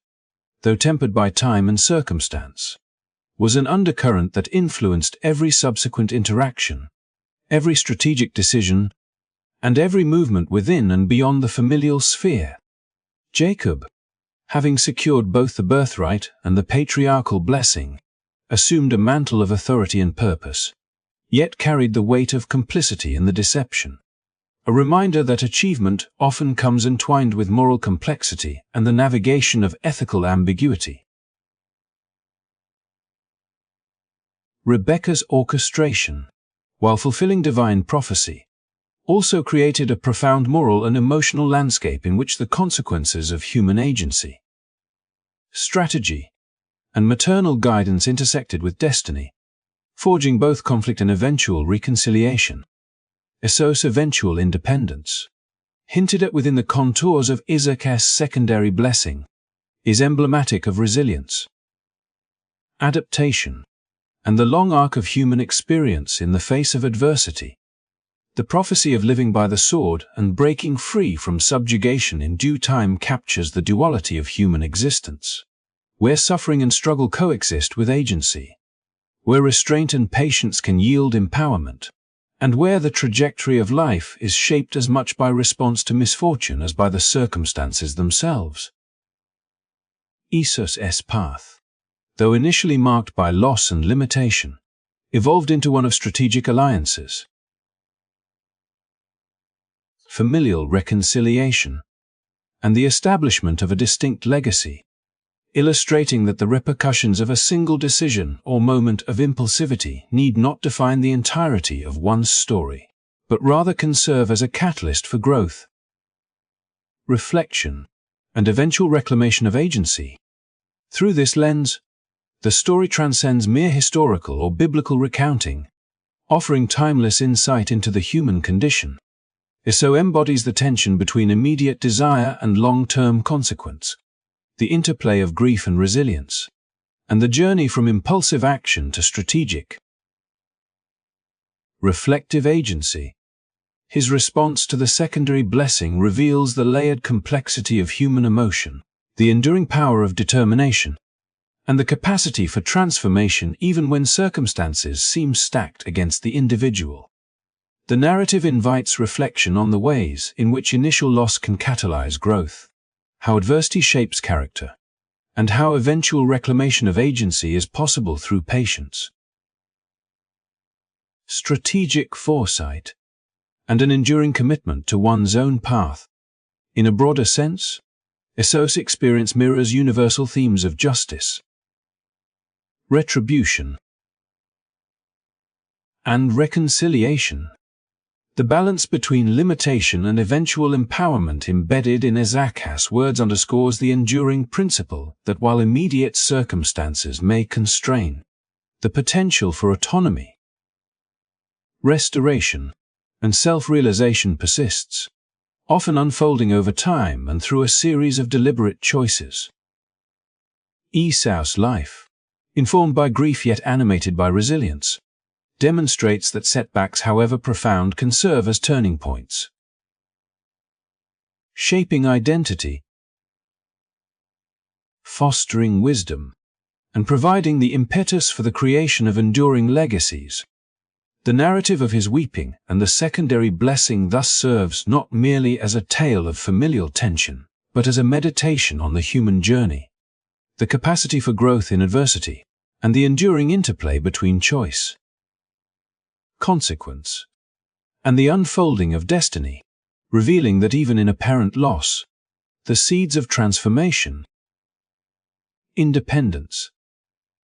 though tempered by time and circumstance, was an undercurrent that influenced every subsequent interaction, every strategic decision, and every movement within and beyond the familial sphere. Jacob, having secured both the birthright and the patriarchal blessing, assumed a mantle of authority and purpose, yet carried the weight of complicity in the deception. A reminder that achievement often comes entwined with moral complexity and the navigation of ethical ambiguity. Rebekah's orchestration, while fulfilling divine prophecy, also created a profound moral and emotional landscape in which the consequences of human agency, strategy, and maternal guidance intersected with destiny, forging both conflict and eventual reconciliation. Esau's eventual independence, hinted at within the contours of Isaac's secondary blessing, is emblematic of resilience, adaptation, and the long arc of human experience in the face of adversity. The prophecy of living by the sword and breaking free from subjugation in due time captures the duality of human existence, where suffering and struggle coexist with agency, where restraint and patience can yield empowerment, and where the trajectory of life is shaped as much by response to misfortune as by the circumstances themselves. Esau's path, though initially marked by loss and limitation, evolved into one of strategic alliances, familial reconciliation, and the establishment of a distinct legacy, illustrating that the repercussions of a single decision or moment of impulsivity need not define the entirety of one's story, but rather can serve as a catalyst for growth, reflection, and eventual reclamation of agency. Through this lens, the story transcends mere historical or biblical recounting, offering timeless insight into the human condition. Esau embodies the tension between immediate desire and long-term consequence, the interplay of grief and resilience, and the journey from impulsive action to strategic, reflective agency. His response to the secondary blessing reveals the layered complexity of human emotion, the enduring power of determination, and the capacity for transformation even when circumstances seem stacked against the individual. The narrative invites reflection on the ways in which initial loss can catalyze growth, how adversity shapes character, and how eventual reclamation of agency is possible through patience, strategic foresight, and an enduring commitment to one's own path. In a broader sense, Esau's experience mirrors universal themes of justice, retribution, and reconciliation. The balance between limitation and eventual empowerment embedded in Esau's words underscores the enduring principle that while immediate circumstances may constrain, the potential for autonomy, restoration, and self-realization persists, often unfolding over time and through a series of deliberate choices. Esau's life, informed by grief yet animated by resilience, demonstrates that setbacks, however profound, can serve as turning points, shaping identity, fostering wisdom, and providing the impetus for the creation of enduring legacies. The narrative of his weeping and the secondary blessing thus serves not merely as a tale of familial tension, but as a meditation on the human journey, the capacity for growth in adversity, and the enduring interplay between choice, consequence, and the unfolding of destiny, revealing that even in apparent loss, the seeds of transformation, independence,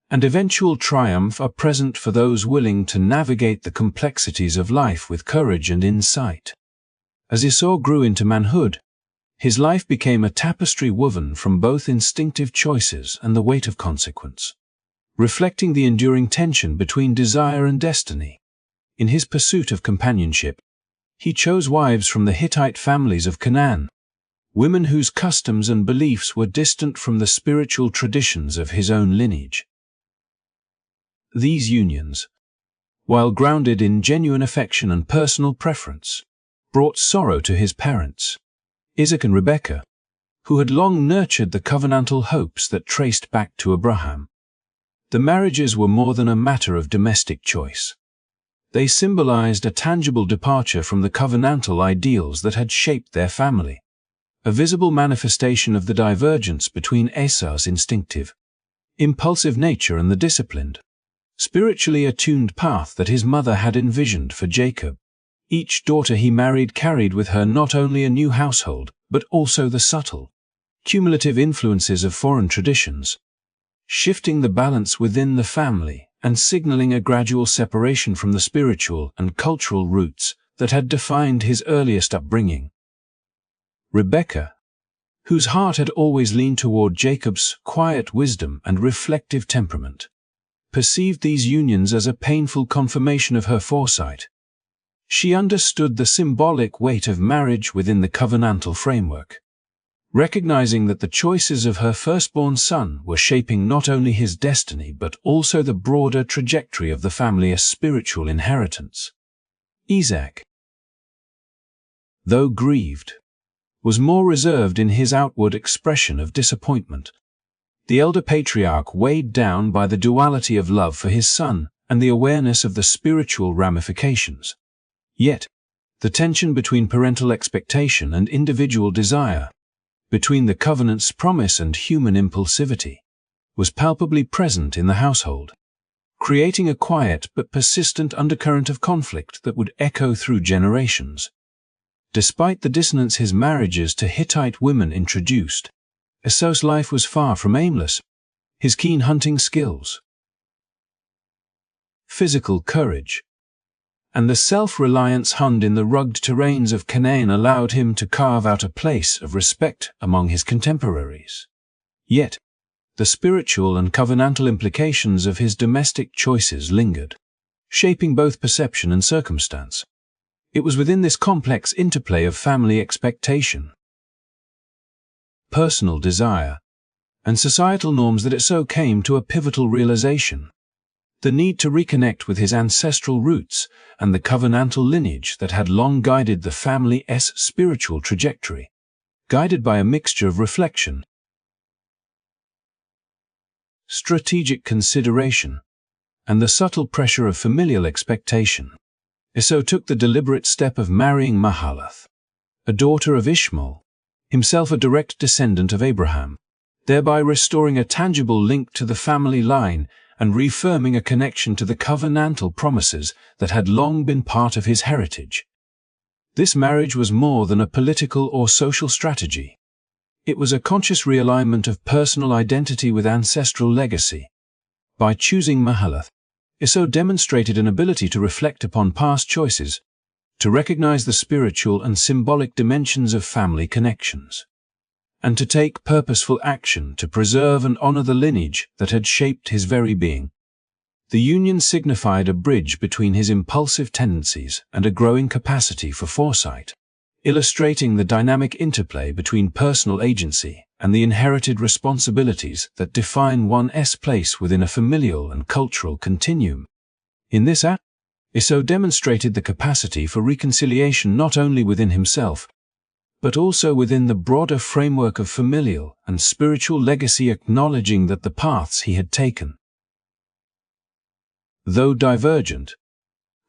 and eventual triumph are present for those willing to navigate the complexities of life with courage and insight. As Esau grew into manhood, his life became a tapestry woven from both instinctive choices and the weight of consequence, reflecting the enduring tension between desire and destiny. In his pursuit of companionship, he chose wives from the Hittite families of Canaan, women whose customs and beliefs were distant from the spiritual traditions of his own lineage. These unions, while grounded in genuine affection and personal preference, brought sorrow to his parents, Isaac and Rebekah, who had long nurtured the covenantal hopes that traced back to Abraham. The marriages were more than a matter of domestic choice. They symbolized a tangible departure from the covenantal ideals that had shaped their family, a visible manifestation of the divergence between Esau's instinctive, impulsive nature and the disciplined, spiritually attuned path that his mother had envisioned for Jacob. Each daughter he married carried with her not only a new household, but also the subtle, cumulative influences of foreign traditions, shifting the balance within the family and signaling a gradual separation from the spiritual and cultural roots that had defined his earliest upbringing. Rebekah, whose heart had always leaned toward Jacob's quiet wisdom and reflective temperament, perceived these unions as a painful confirmation of her foresight. She understood the symbolic weight of marriage within the covenantal framework, recognizing that the choices of her firstborn son were shaping not only his destiny but also the broader trajectory of the family's spiritual inheritance. Isaac, though grieved, was more reserved in his outward expression of disappointment. The elder patriarch, weighed down by the duality of love for his son and the awareness of the spiritual ramifications. Yet, the tension between parental expectation and individual desire, between the covenant's promise and human impulsivity, was palpably present in the household, creating a quiet but persistent undercurrent of conflict that would echo through generations. Despite the dissonance his marriages to Hittite women introduced, Esau's life was far from aimless. His keen hunting skills, physical courage, and the self-reliance honed in the rugged terrains of Canaan allowed him to carve out a place of respect among his contemporaries. Yet, the spiritual and covenantal implications of his domestic choices lingered, shaping both perception and circumstance. It was within this complex interplay of family expectation, personal desire, and societal norms that Esau came to a pivotal realization: the need to reconnect with his ancestral roots and the covenantal lineage that had long guided the family's spiritual trajectory, guided by a mixture of reflection, strategic consideration, and the subtle pressure of familial expectation. Esau took the deliberate step of marrying Mahalath, a daughter of Ishmael, himself a direct descendant of Abraham, thereby restoring a tangible link to the family line and reaffirming a connection to the covenantal promises that had long been part of his heritage. This marriage was more than a political or social strategy. It was a conscious realignment of personal identity with ancestral legacy. By choosing Mahalath, Esau demonstrated an ability to reflect upon past choices, to recognize the spiritual and symbolic dimensions of family connections, and to take purposeful action to preserve and honor the lineage that had shaped his very being. The union signified a bridge between his impulsive tendencies and a growing capacity for foresight, illustrating the dynamic interplay between personal agency and the inherited responsibilities that define one's place within a familial and cultural continuum. In this act, Esau demonstrated the capacity for reconciliation not only within himself, but also within the broader framework of familial and spiritual legacy, acknowledging that the paths he had taken, though divergent,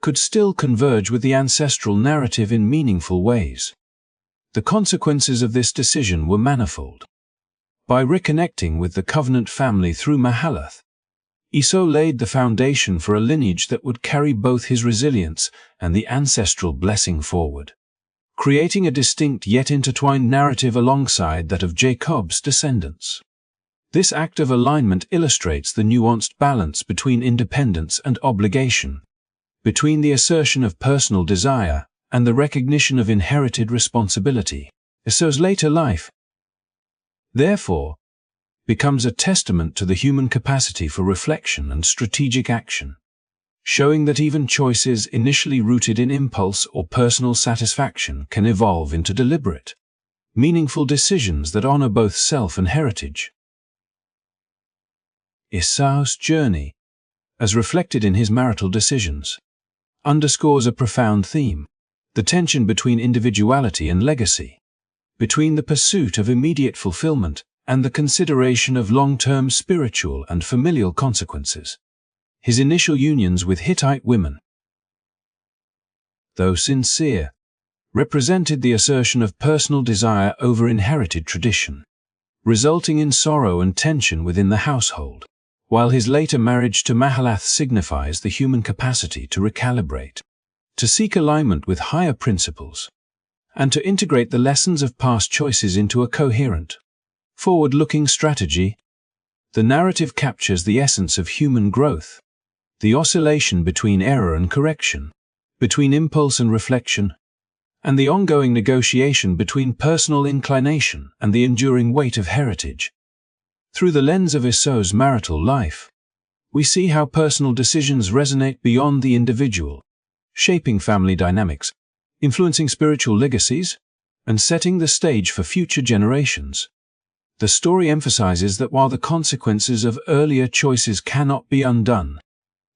could still converge with the ancestral narrative in meaningful ways. The consequences of this decision were manifold. By reconnecting with the covenant family through Mahalath, Esau laid the foundation for a lineage that would carry both his resilience and the ancestral blessing forward, creating a distinct yet intertwined narrative alongside that of Jacob's descendants. This act of alignment illustrates the nuanced balance between independence and obligation, between the assertion of personal desire and the recognition of inherited responsibility. Esau's later life, therefore, becomes a testament to the human capacity for reflection and strategic action, showing that even choices initially rooted in impulse or personal satisfaction can evolve into deliberate, meaningful decisions that honor both self and heritage. Esau's journey, as reflected in his marital decisions, underscores a profound theme: the tension between individuality and legacy, between the pursuit of immediate fulfillment and the consideration of long-term spiritual and familial consequences. His initial unions with Hittite women, though sincere, represented the assertion of personal desire over inherited tradition, resulting in sorrow and tension within the household, while his later marriage to Mahalath signifies the human capacity to recalibrate, to seek alignment with higher principles, and to integrate the lessons of past choices into a coherent, forward-looking strategy. The narrative captures the essence of human growth, the oscillation between error and correction, between impulse and reflection, and the ongoing negotiation between personal inclination and the enduring weight of heritage. Through the lens of Esau's marital life, we see how personal decisions resonate beyond the individual, shaping family dynamics, influencing spiritual legacies, and setting the stage for future generations. The story emphasizes that while the consequences of earlier choices cannot be undone,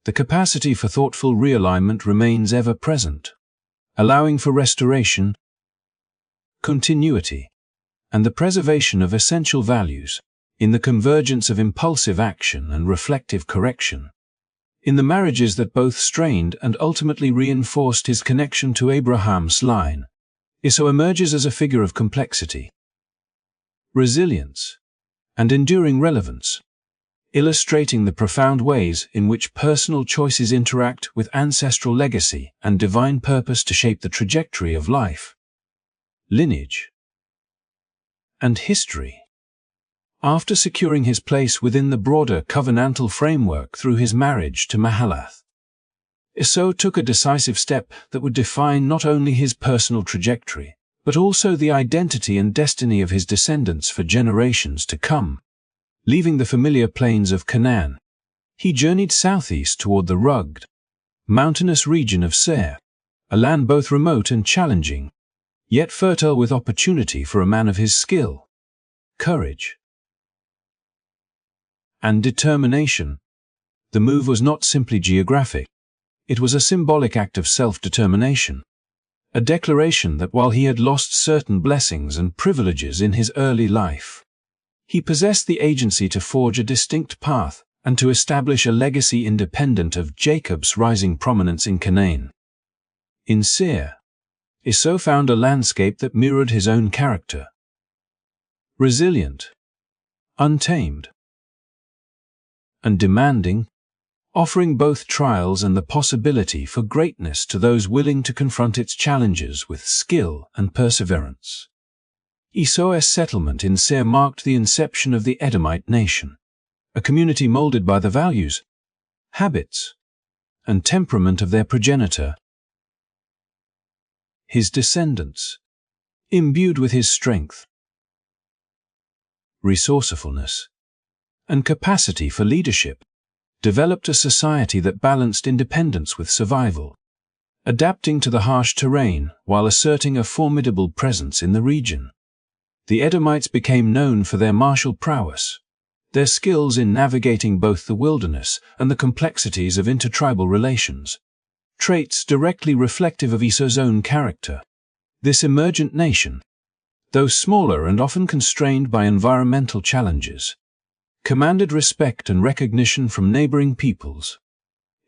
the capacity for thoughtful realignment remains ever present, allowing for restoration, continuity, and the preservation of essential values, in the convergence of impulsive action and reflective correction. In the marriages that both strained and ultimately reinforced his connection to Abraham's line, Esau emerges as a figure of complexity, resilience, and enduring relevance, illustrating the profound ways in which personal choices interact with ancestral legacy and divine purpose to shape the trajectory of life, lineage, and history. After securing his place within the broader covenantal framework through his marriage to Mahalath, Esau took a decisive step that would define not only his personal trajectory, but also the identity and destiny of his descendants for generations to come. Leaving the familiar plains of Canaan, he journeyed southeast toward the rugged, mountainous region of Seir, a land both remote and challenging, yet fertile with opportunity for a man of his skill, courage, and determination. The move was not simply geographic. It was a symbolic act of self-determination, a declaration that while he had lost certain blessings and privileges in his early life, he possessed the agency to forge a distinct path and to establish a legacy independent of Jacob's rising prominence in Canaan. In Seir, Esau found a landscape that mirrored his own character. Resilient, untamed, and demanding, offering both trials and the possibility for greatness to those willing to confront its challenges with skill and perseverance. Esau's settlement in Seir marked the inception of the Edomite nation, a community molded by the values, habits, and temperament of their progenitor. His descendants, imbued with his strength, resourcefulness, and capacity for leadership, developed a society that balanced independence with survival, adapting to the harsh terrain while asserting a formidable presence in the region. The Edomites became known for their martial prowess, their skills in navigating both the wilderness and the complexities of intertribal relations, traits directly reflective of Esau's own character. This emergent nation, though smaller and often constrained by environmental challenges, commanded respect and recognition from neighboring peoples,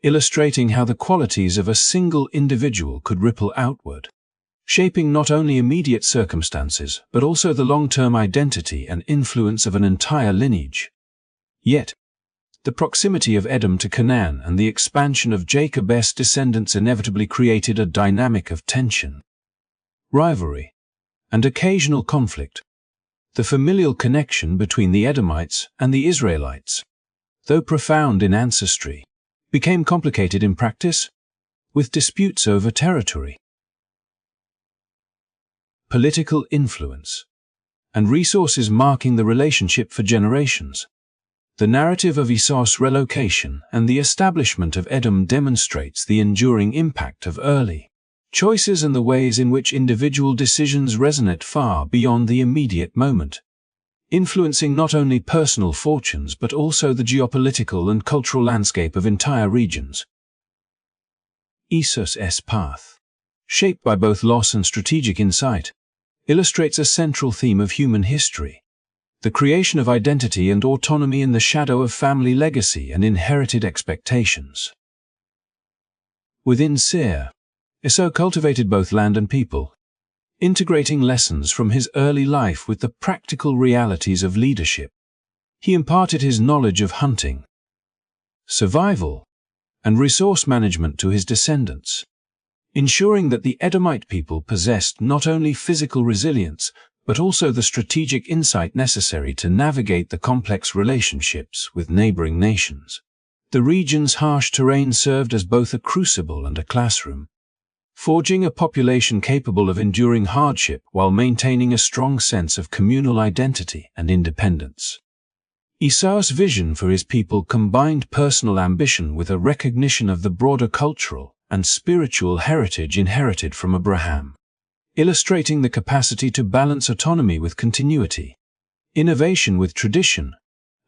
illustrating how the qualities of a single individual could ripple outward, shaping not only immediate circumstances but also the long-term identity and influence of an entire lineage. Yet, the proximity of Edom to Canaan and the expansion of Jacob's descendants inevitably created a dynamic of tension, rivalry, and occasional conflict. The familial connection between the Edomites and the Israelites, though profound in ancestry, became complicated in practice, with disputes over territory, political influence, and resources marking the relationship for generations. The narrative of Esau's relocation and the establishment of Edom demonstrates the enduring impact of early choices and the ways in which individual decisions resonate far beyond the immediate moment, influencing not only personal fortunes but also the geopolitical and cultural landscape of entire regions. Esau's path, shaped by both loss and strategic insight, illustrates a central theme of human history: the creation of identity and autonomy in the shadow of family legacy and inherited expectations. Within Seir, Esau cultivated both land and people, integrating lessons from his early life with the practical realities of leadership. He imparted his knowledge of hunting, survival, and resource management to his descendants, ensuring that the Edomite people possessed not only physical resilience but also the strategic insight necessary to navigate the complex relationships with neighboring nations. The region's harsh terrain served as both a crucible and a classroom, forging a population capable of enduring hardship while maintaining a strong sense of communal identity and independence. Esau's vision for his people combined personal ambition with a recognition of the broader cultural and spiritual heritage inherited from Abraham, illustrating the capacity to balance autonomy with continuity, innovation with tradition,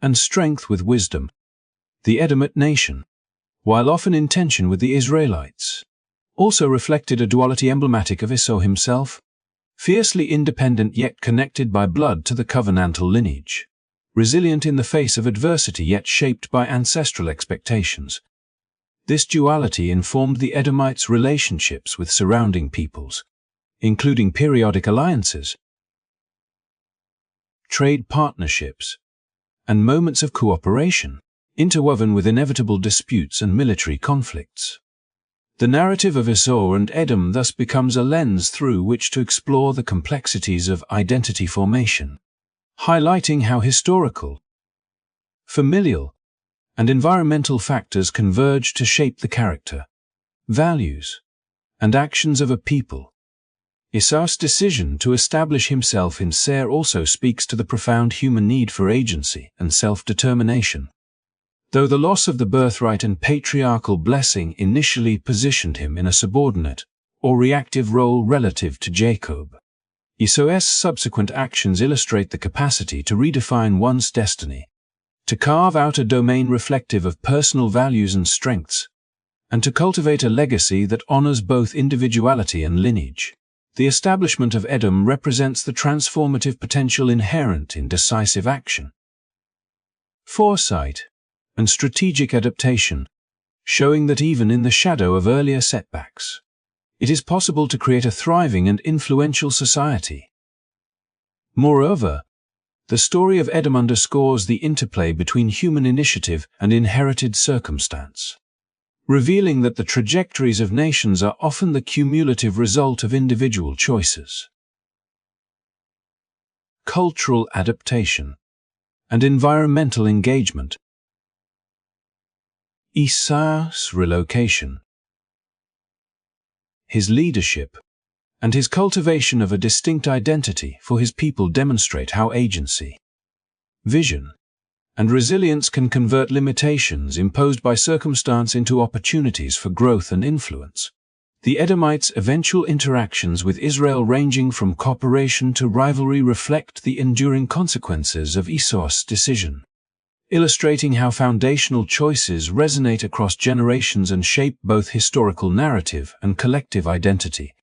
and strength with wisdom. The Edomite nation, while often in tension with the Israelites, also reflected a duality emblematic of Esau himself: Fiercely independent yet connected by blood to the covenantal lineage. Resilient in the face of adversity yet shaped by ancestral expectations. This duality informed the Edomites' relationships with surrounding peoples, including periodic alliances, trade partnerships, and moments of cooperation, interwoven with inevitable disputes and military conflicts. The narrative of Esau and Edom thus becomes a lens through which to explore the complexities of identity formation, highlighting how historical, familial, and environmental factors converge to shape the character, values, and actions of a people. Esau's decision to establish himself in Seir also speaks to the profound human need for agency and self-determination. Though the loss of the birthright and patriarchal blessing initially positioned him in a subordinate or reactive role relative to Jacob, Esau's subsequent actions illustrate the capacity to redefine one's destiny, to carve out a domain reflective of personal values and strengths, and to cultivate a legacy that honors both individuality and lineage. The establishment of Edom represents the transformative potential inherent in decisive action, foresight, and strategic adaptation, showing that even in the shadow of earlier setbacks, it is possible to create a thriving and influential society. Moreover, the story of Edom underscores the interplay between human initiative and inherited circumstance, revealing that the trajectories of nations are often the cumulative result of individual choices. Cultural adaptation and environmental engagement. Esau's relocation, his leadership, and his cultivation of a distinct identity for his people demonstrate how agency, vision, and resilience can convert limitations imposed by circumstance into opportunities for growth and influence. The Edomites' eventual interactions with Israel, ranging from cooperation to rivalry, reflect the enduring consequences of Esau's decision, illustrating how foundational choices resonate across generations and shape both historical narrative and collective identity.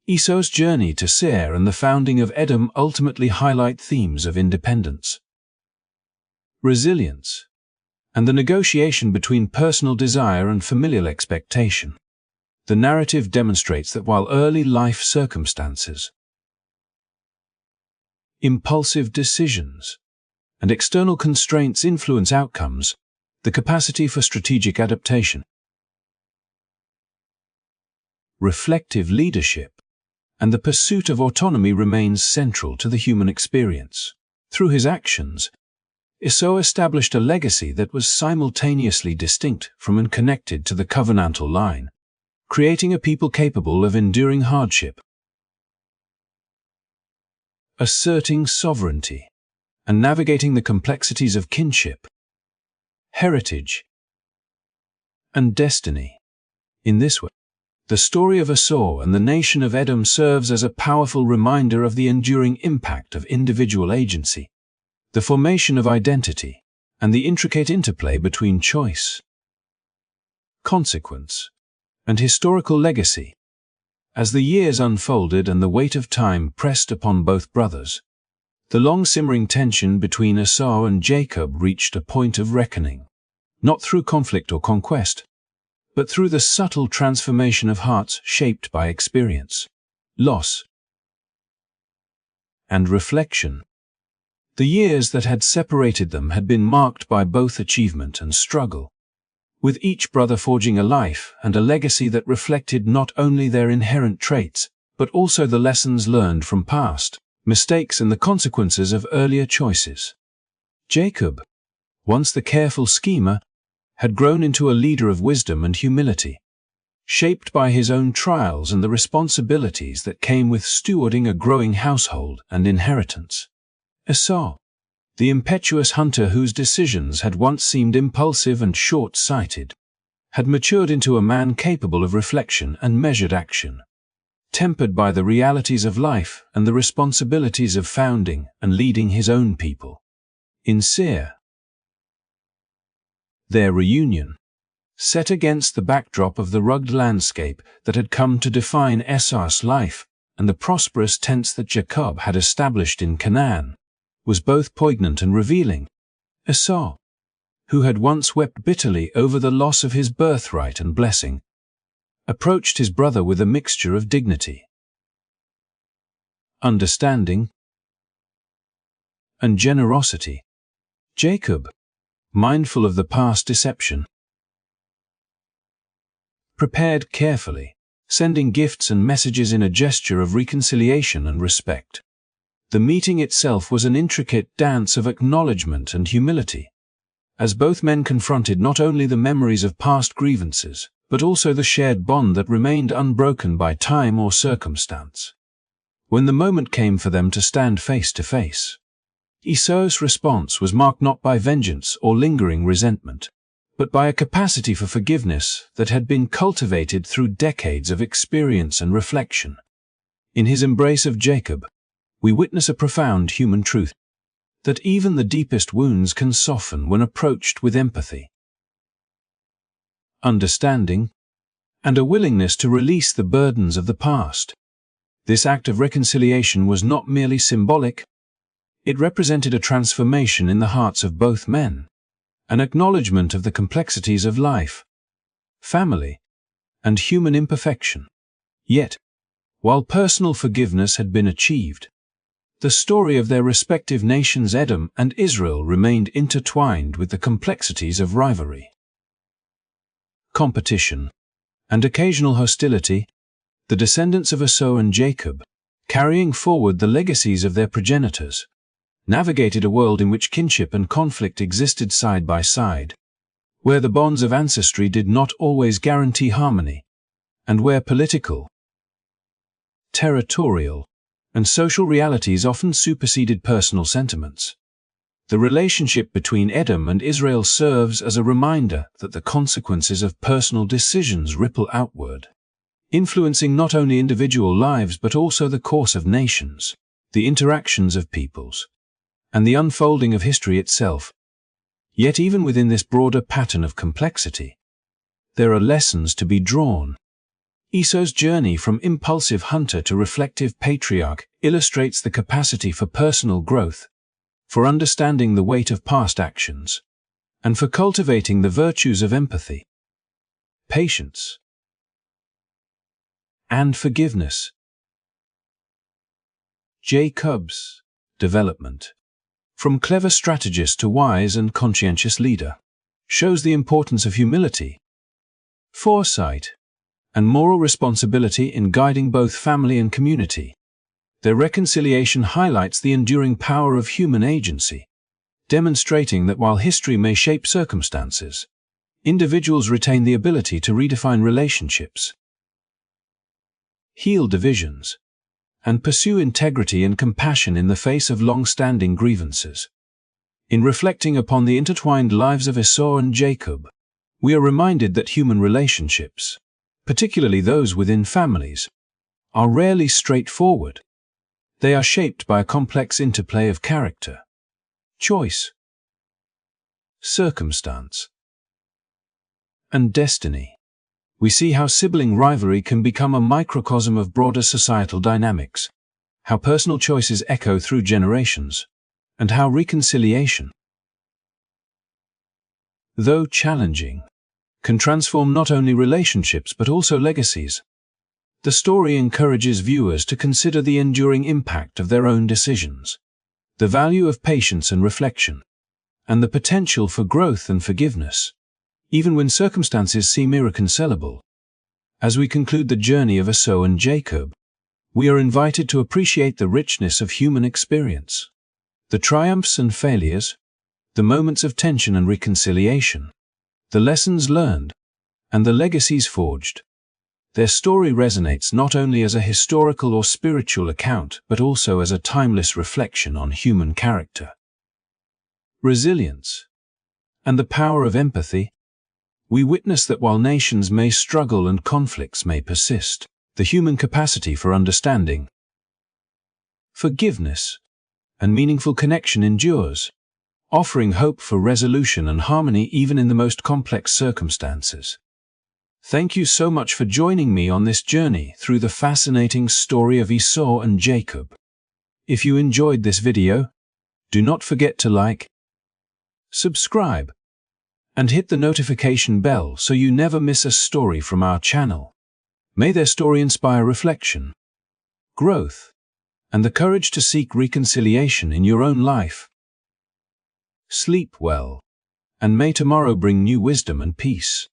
Esau's journey to Seir and the founding of Edom ultimately highlight themes of independence, resilience, and the negotiation between personal desire and familial expectation. The narrative demonstrates that while early life circumstances, impulsive decisions, and external constraints influence outcomes, the capacity for strategic adaptation, reflective leadership, and the pursuit of autonomy remains central to the human experience. Through his actions, Esau established a legacy that was simultaneously distinct from and connected to the covenantal line, creating a people capable of enduring hardship, asserting sovereignty, and navigating the complexities of kinship, heritage, and destiny. In this way, the story of Esau and the nation of Edom serves as a powerful reminder of the enduring impact of individual agency, the formation of identity, and the intricate interplay between choice, consequence, and historical legacy. As the years unfolded and the weight of time pressed upon both brothers, the long-simmering tension between Esau and Jacob reached a point of reckoning, not through conflict or conquest, but through the subtle transformation of hearts shaped by experience, loss, and reflection. The years that had separated them had been marked by both achievement and struggle, with each brother forging a life and a legacy that reflected not only their inherent traits, but also the lessons learned from past mistakes and the consequences of earlier choices. Jacob, once the careful schemer, had grown into a leader of wisdom and humility, shaped by his own trials and the responsibilities that came with stewarding a growing household and inheritance. Esau, the impetuous hunter whose decisions had once seemed impulsive and short-sighted, had matured into a man capable of reflection and measured action, tempered by the realities of life and the responsibilities of founding and leading his own people. In Seir, their reunion, set against the backdrop of the rugged landscape that had come to define Esau's life and the prosperous tents that Jacob had established in Canaan, was both poignant and revealing. Esau, who had once wept bitterly over the loss of his birthright and blessing, approached his brother with a mixture of dignity, understanding, and generosity. Jacob, mindful of the past deception, prepared carefully, sending gifts and messages in a gesture of reconciliation and respect. The meeting itself was an intricate dance of acknowledgement and humility, as both men confronted not only the memories of past grievances, but also the shared bond that remained unbroken by time or circumstance. When the moment came for them to stand face to face, Esau's response was marked not by vengeance or lingering resentment, but by a capacity for forgiveness that had been cultivated through decades of experience and reflection. In his embrace of Jacob, we witness a profound human truth, that even the deepest wounds can soften when approached with empathy, understanding, and a willingness to release the burdens of the past. This act of reconciliation was not merely symbolic, it represented a transformation in the hearts of both men, an acknowledgement of the complexities of life, family, and human imperfection. Yet, while personal forgiveness had been achieved, the story of their respective nations Edom and Israel remained intertwined with the complexities of rivalry, competition, and occasional hostility. The descendants of Esau and Jacob, carrying forward the legacies of their progenitors, navigated a world in which kinship and conflict existed side by side, where the bonds of ancestry did not always guarantee harmony, and where political, territorial, and social realities often superseded personal sentiments. The relationship between Edom and Israel serves as a reminder that the consequences of personal decisions ripple outward, influencing not only individual lives but also the course of nations, the interactions of peoples, and the unfolding of history itself. Yet even within this broader pattern of complexity, there are lessons to be drawn. Esau's journey from impulsive hunter to reflective patriarch illustrates the capacity for personal growth, for understanding the weight of past actions, and for cultivating the virtues of empathy, patience, and forgiveness. Jacob's development, from clever strategist to wise and conscientious leader, shows the importance of humility, foresight, and moral responsibility in guiding both family and community. Their reconciliation highlights the enduring power of human agency, demonstrating that while history may shape circumstances, individuals retain the ability to redefine relationships, heal divisions, and pursue integrity and compassion in the face of long-standing grievances. In reflecting upon the intertwined lives of Esau and Jacob, we are reminded that human relationships, particularly those within families, are rarely straightforward. They are shaped by a complex interplay of character, choice, circumstance, and destiny. We see how sibling rivalry can become a microcosm of broader societal dynamics, how personal choices echo through generations, and how reconciliation, though challenging, can transform not only relationships but also legacies. The story encourages viewers to consider the enduring impact of their own decisions, the value of patience and reflection, and the potential for growth and forgiveness, even when circumstances seem irreconcilable. As we conclude the journey of Esau and Jacob, we are invited to appreciate the richness of human experience, the triumphs and failures, the moments of tension and reconciliation, the lessons learned, and the legacies forged. Their story resonates not only as a historical or spiritual account but also as a timeless reflection on human character, resilience, and the power of empathy. We witness that while nations may struggle and conflicts may persist, the human capacity for understanding, forgiveness, and meaningful connection endures, offering hope for resolution and harmony even in the most complex circumstances. Thank you so much for joining me on this journey through the fascinating story of Esau and Jacob. If you enjoyed this video, do not forget to like, subscribe, and hit the notification bell so you never miss a story from our channel. May their story inspire reflection, growth, and the courage to seek reconciliation in your own life. Sleep well, and may tomorrow bring new wisdom and peace.